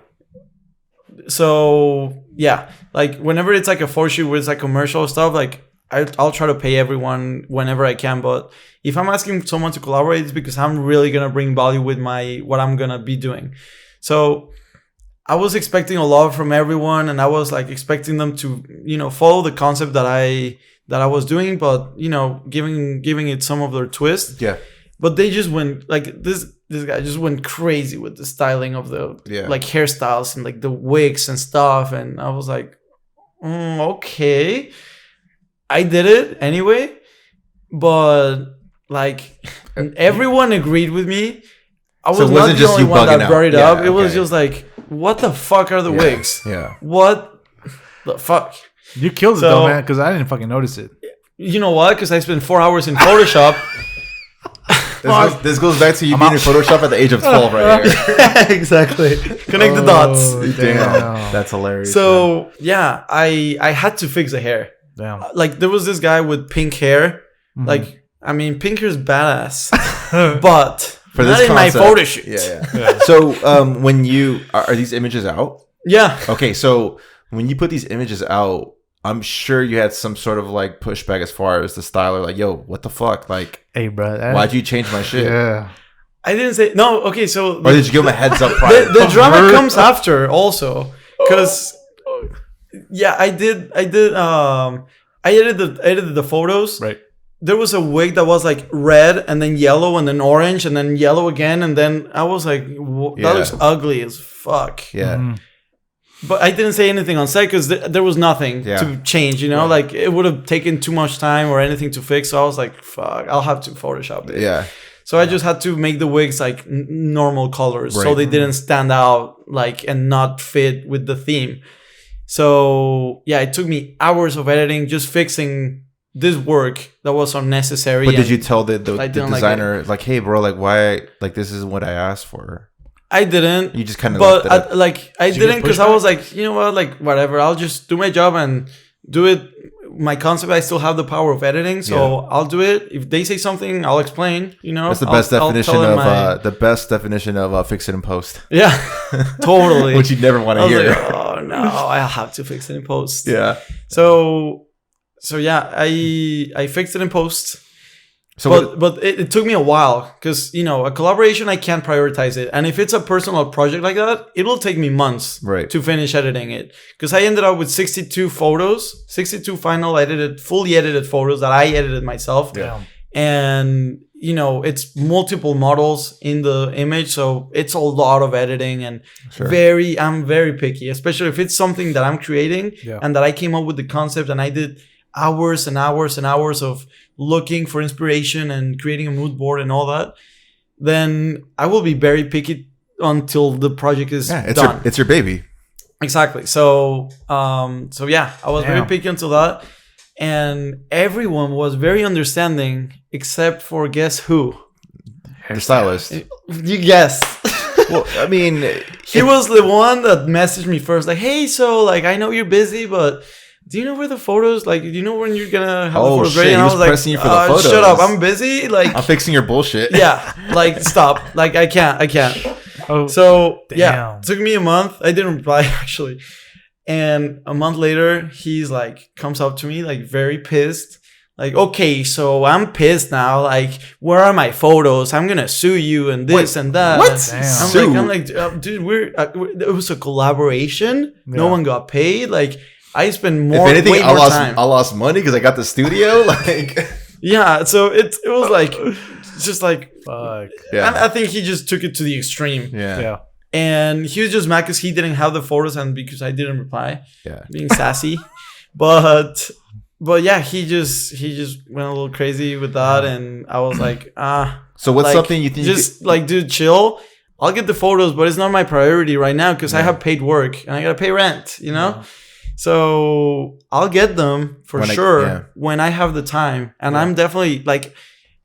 So yeah, like whenever it's like a photo shoot where it's like commercial stuff, like I'll try to pay everyone whenever I can. But if I'm asking someone to collaborate, it's because I'm really gonna bring value with what I'm gonna be doing. So I was expecting a lot from everyone, and I was like expecting them to, follow the concept that I was doing, but giving it some of their twist. Yeah. But they just went like this guy just went crazy with the styling of the like hairstyles and like the wigs and stuff, and I was like, okay. I did it anyway, but like everyone agreed with me. I was not the only one that brought it up. It was just like, what the fuck are the wigs? Yeah. What the fuck? You killed it though, man, because I didn't fucking notice it. You know what? Because I spent 4 hours in Photoshop. This goes back to you being in Photoshop at the age of 12 right here. Exactly. Connect the dots. Damn. That's hilarious. So, yeah, I had to fix the hair. Damn. Like, there was this guy with pink hair. Mm-hmm. Like, I mean, pink hair is badass. But for not this in my photo shoot. Yeah. So, when you... Are these images out? Yeah. Okay, so when you put these images out, I'm sure you had some sort of like pushback as far as the style, or like, yo, what the fuck? Like, hey, bro, why'd you change my shit? Yeah. I didn't say... No, okay, so... Or did you give him a heads up prior? The drama comes after also. Because... Yeah, I edited the photos. Right. There was a wig that was like red and then yellow and then orange and then yellow again, and then I was like, that looks ugly as fuck. Yeah. Mm-hmm. But I didn't say anything on set because there was nothing to change, like it would have taken too much time or anything to fix. So I was like, fuck, I'll have to Photoshop it. Yeah. So I just had to make the wigs like normal colors, so they didn't stand out like and not fit with the theme. So yeah, it took me hours of editing just fixing this work that was unnecessary. But did you tell the designer like, hey bro, like why, like this isn't what I asked for? I didn't. You just kind of but I didn't because I was like, you know what, like whatever, I'll just do my job and do it. My concept, I still have the power of editing, so I'll do it. If they say something, I'll explain. That's the best definition of fix it in post. Yeah, totally. Which you never want to hear. Like, oh no, I'll have to fix it in post. Yeah. So yeah, I fixed it in post. But it took me a while because a collaboration, I can't prioritize it, and if it's a personal project like that, it will take me months to finish editing it. Because I ended up with 62 photos, 62 fully edited photos that I edited myself. Yeah. And it's multiple models in the image, so it's a lot of editing, and I'm very picky, especially if it's something that I'm creating and that I came up with the concept and I did hours and hours and hours of looking for inspiration and creating a mood board and all that, then I will be very picky until the project is done. It's your baby. Exactly. So yeah, I was very picky until that, and everyone was very understanding except for guess who? The stylist. You guessed. Well, I mean, he was the one that messaged me first, like, hey, so like I know you're busy, but do you know where the photos, like, do you know when you're gonna have the photos ready? And I was like, pressing you for the photos. Shut up, I'm busy. Like, I'm fixing your bullshit. Yeah, like, stop. Like, I can't. Oh, so, damn. Yeah, it took me a month. I didn't reply, actually. And a month later, he's like, comes up to me, like, very pissed. Like, okay, so I'm pissed now. Like, where are my photos? I'm gonna sue you and this and that. What? I'm like, dude, it was a collaboration. Yeah. No one got paid. Like, I spend more. If anything, time. I lost money because I got the studio. Like, yeah. So it was like, just like, fuck. Yeah. I think he just took it to the extreme. Yeah. And he was just mad because he didn't have the photos and because I didn't reply. Yeah. Being sassy, but yeah, he just went a little crazy with that, and I was like, So what's like, something you think? Like, dude, chill. I'll get the photos, but it's not my priority right now because I have paid work and I gotta pay rent. Yeah. So I'll get them for sure when I have the time. And I'm definitely like,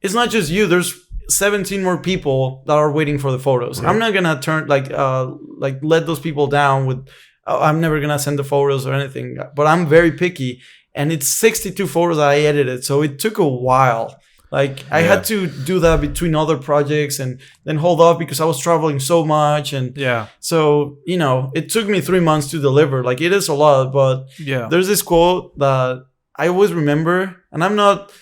it's not just you. There's 17 more people that are waiting for the photos. Right. I'm not gonna turn let those people down with, I'm never gonna send the photos or anything. But I'm very picky, and it's 62 photos that I edited, so it took a while. Like I had to do that between other projects and then hold off because I was traveling so much. And so, you know, it took me 3 months to deliver. Like it is a lot, but there's this quote that I always remember, and I'm not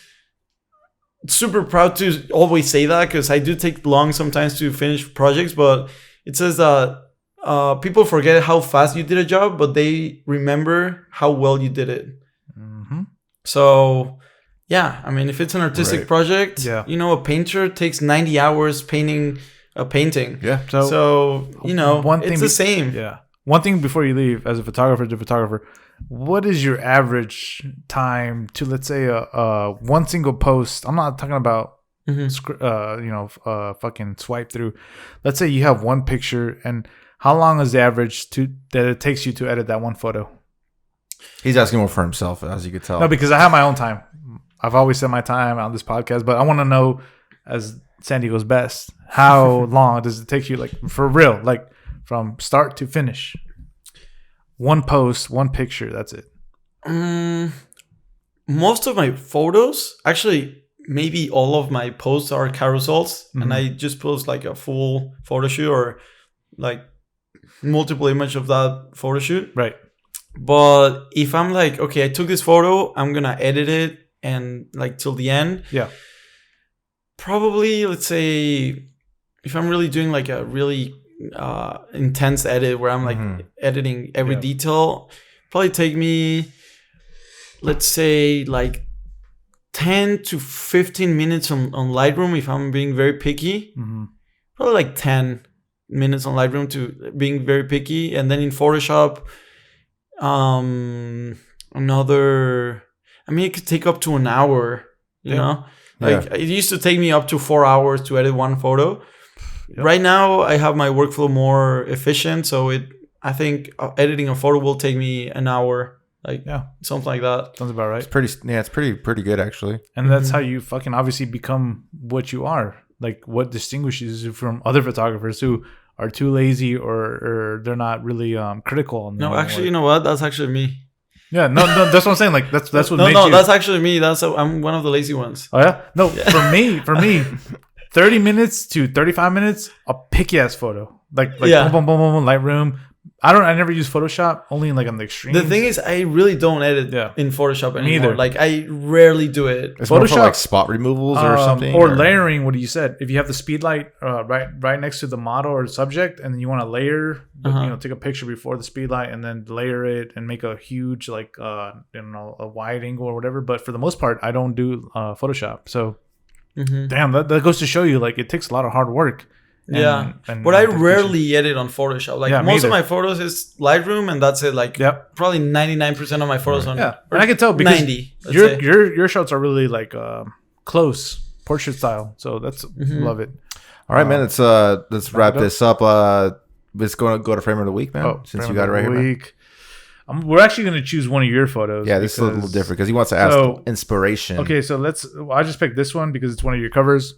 super proud to always say that because I do take long sometimes to finish projects, but it says that people forget how fast you did a job, but they remember how well you did it. So yeah, I mean, if it's an artistic project, you know, a painter takes 90 hours painting a painting. Yeah. So you know, it's the same. Yeah. One thing before you leave, as a photographer to photographer, what is your average time to, let's say, one single post? I'm not talking about, fucking swipe through. Let's say you have one picture, and how long is the average that it takes you to edit that one photo? He's asking more for himself, as you could tell. No, because I have my own time. I've always set my time on this podcast, but I want to know, as San Diego's best, how long does it take you, like, for real, like from start to finish? One post, one picture, that's it. Most of my photos, actually, maybe all of my posts are carousels, and I just post like a full photo shoot or like multiple image of that photo shoot. Right. But if I'm like, okay, I took this photo, I'm gonna edit it and like till the end. Yeah. Probably, let's say, if I'm really doing like a really intense edit where I'm like editing every detail, probably take me, let's say, like 10 to 15 minutes on Lightroom if I'm being very picky. Probably like 10 minutes on Lightroom to being very picky, and then in Photoshop another, I mean, it could take up to an hour, you know, like it used to take me up to 4 hours to edit one photo. Right now I have my workflow more efficient, so I think editing a photo will take me an hour, like something like that. Sounds about right. It's pretty good actually. And that's how you fucking obviously become what you are. Like what distinguishes you from other photographers who are too lazy or they're not really critical. No, actually, you know what? That's actually me. Yeah, no, that's what I'm saying. Like that's what makes you. That's actually me. I'm one of the lazy ones. Oh yeah, no, for me, 30 minutes to 35 minutes, a picky ass photo. Like boom, boom, boom, boom, Lightroom. I never use Photoshop, only like on the extreme. The thing is, I really don't edit in Photoshop anymore. Like I rarely do it. It's Photoshop, more for like spot removals or something, or layering. What you said? If you have the speed light right next to the model or subject, and then you want to layer, take a picture before the speed light, and then layer it and make a huge like a wide angle or whatever. But for the most part, I don't do Photoshop. So, damn, that goes to show you, like, it takes a lot of hard work. But I rarely edit on Photoshop. Like most of my photos is Lightroom, and that's it. Like probably 99% of my photos on. Yeah, and I can tell because 90. Your shots are really like close portrait style. So that's love it. All right, man. Let's wrap this up. Let's go to frame of the week, man. Since you got it right here. We're actually going to choose one of your photos. Yeah, this is a little different because he wants to ask inspiration. Okay, so I just picked this one because it's one of your covers.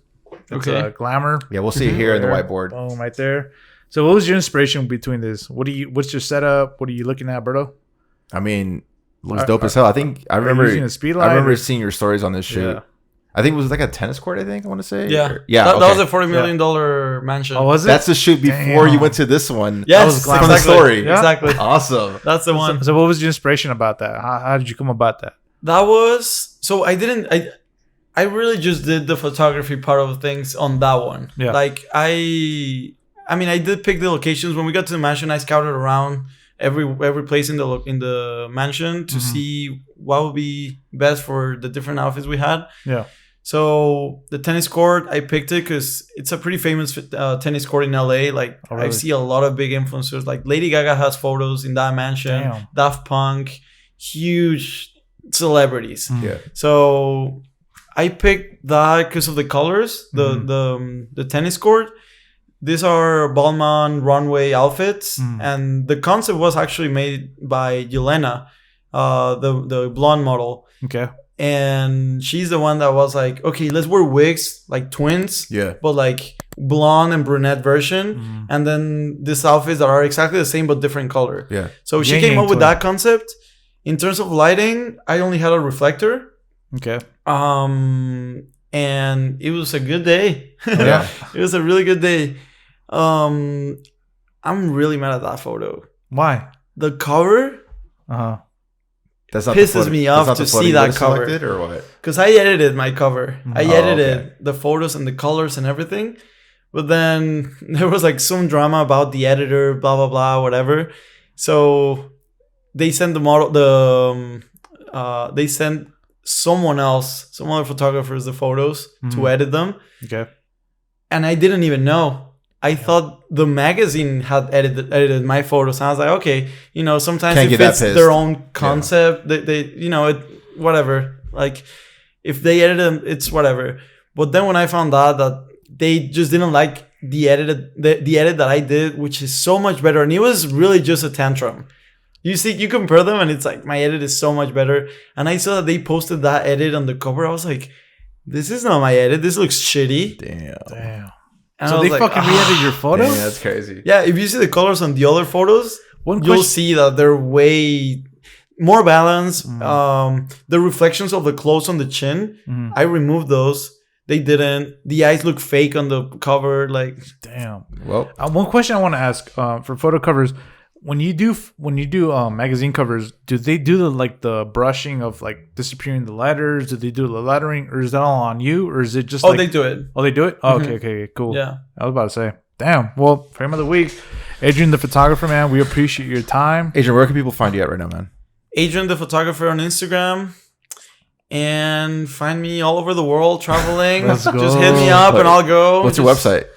It's glamour. Yeah, we'll see it here in the whiteboard. Boom, right there. So what was your inspiration between this? What's your setup? What are you looking at, Alberto? I mean, it looks dope as hell. I think I remember seeing your stories on this shoot. Yeah. I think it was like a tennis court, I want to say. Yeah. That was a $40 million mansion. Oh, was it? That's the shoot before you went to this one. Yes, that was from the story. Yeah. Exactly. Awesome. That's the one. So what was your inspiration about that? How did you come about that? That was... So I really just did the photography part of things on that one. Yeah. Like I did pick the locations. When we got to the mansion, I scouted around every place in the mansion to see what would be best for the different outfits we had. Yeah. So the tennis court, I picked it because it's a pretty famous tennis court in LA. Like I see a lot of big influencers. Like Lady Gaga has photos in that mansion. Damn. Daft Punk, huge celebrities. Yeah. So I picked that because of the colors, the tennis court. These are Balmain runway outfits, and the concept was actually made by Yelena, the blonde model. Okay. And she's the one that was like, okay, let's wear wigs like twins, but like blonde and brunette version, and then these outfits that are exactly the same but different color. Yeah. So she came up with that concept. In terms of lighting, I only had a reflector. Okay. and it was a good day. Yeah. It was a really good day. I'm really mad at that photo. Why? The cover That's not pisses me off to see that cover. Or what? Because I edited my cover. I edited okay. the photos and the colors and everything. But then there was like some drama about the editor, blah, blah, blah, whatever. So they sent the model, they sent someone else, some other photographers, the photos to edit them. Okay. And I didn't even know. I thought the magazine had edited my photos. And I was like, okay, you know, sometimes Can't it get fits that pissed. their own concept. They you know, it whatever. Like, if they edit them, it's whatever. But then when I found out that they just didn't like the edit that I did, which is so much better, and it was really just a tantrum. You see, you compare them, and it's like my edit is so much better. And I saw that they posted that edit on the cover. I was like, this is not my edit. This looks shitty. Damn. And So I they was fucking re-edited your photos? Dang, that's crazy. Yeah, if you see the colors on the other photos, One you'll question- see that they're way more balanced. The reflections of the clothes on the chin, I removed those. They didn't. The eyes look fake on the cover. Like, Damn. Well, One question I want to ask for photo covers: when you do magazine covers, do they do the brushing of like disappearing the letters? Do they do the lettering, or is that all on you, or is it just they do it. Oh, they do it. Oh, okay, cool. Yeah. I was about to say, damn. Well, frame of the week, Adrian the Photographer, man. We appreciate your time. Adrian, where can people find you at right now, man? Adrian the Photographer on Instagram. And find me all over the world traveling. Let's go. Just hit me up and I'll go. What's your website?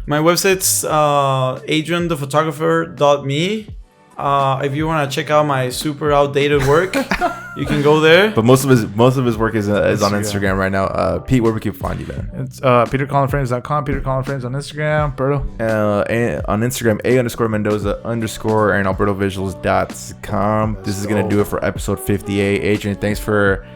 My website's adrianthephotographer.me. If you want to check out my super outdated work, you can go there. But most of his work is on Instagram right now. Pete, where we can find you, man? It's petercollinframes.com, Peter Collin Frames on Instagram, Berto. And on Instagram, _Mendoza_ and albertovisuals.com. This is gonna do it for episode 58. Adrian, thanks for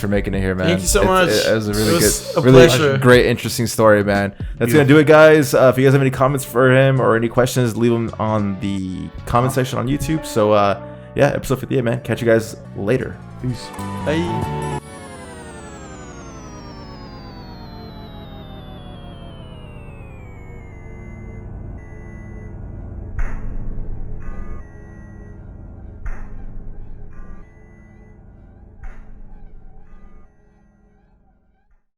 making it here, man. Thank you so much. It was a really good, pleasure. great, interesting story, man. That's gonna do it, guys. If you guys have any comments for him or any questions, leave them on the comment section on YouTube. So, episode 58, man. Catch you guys later. Peace. Bye.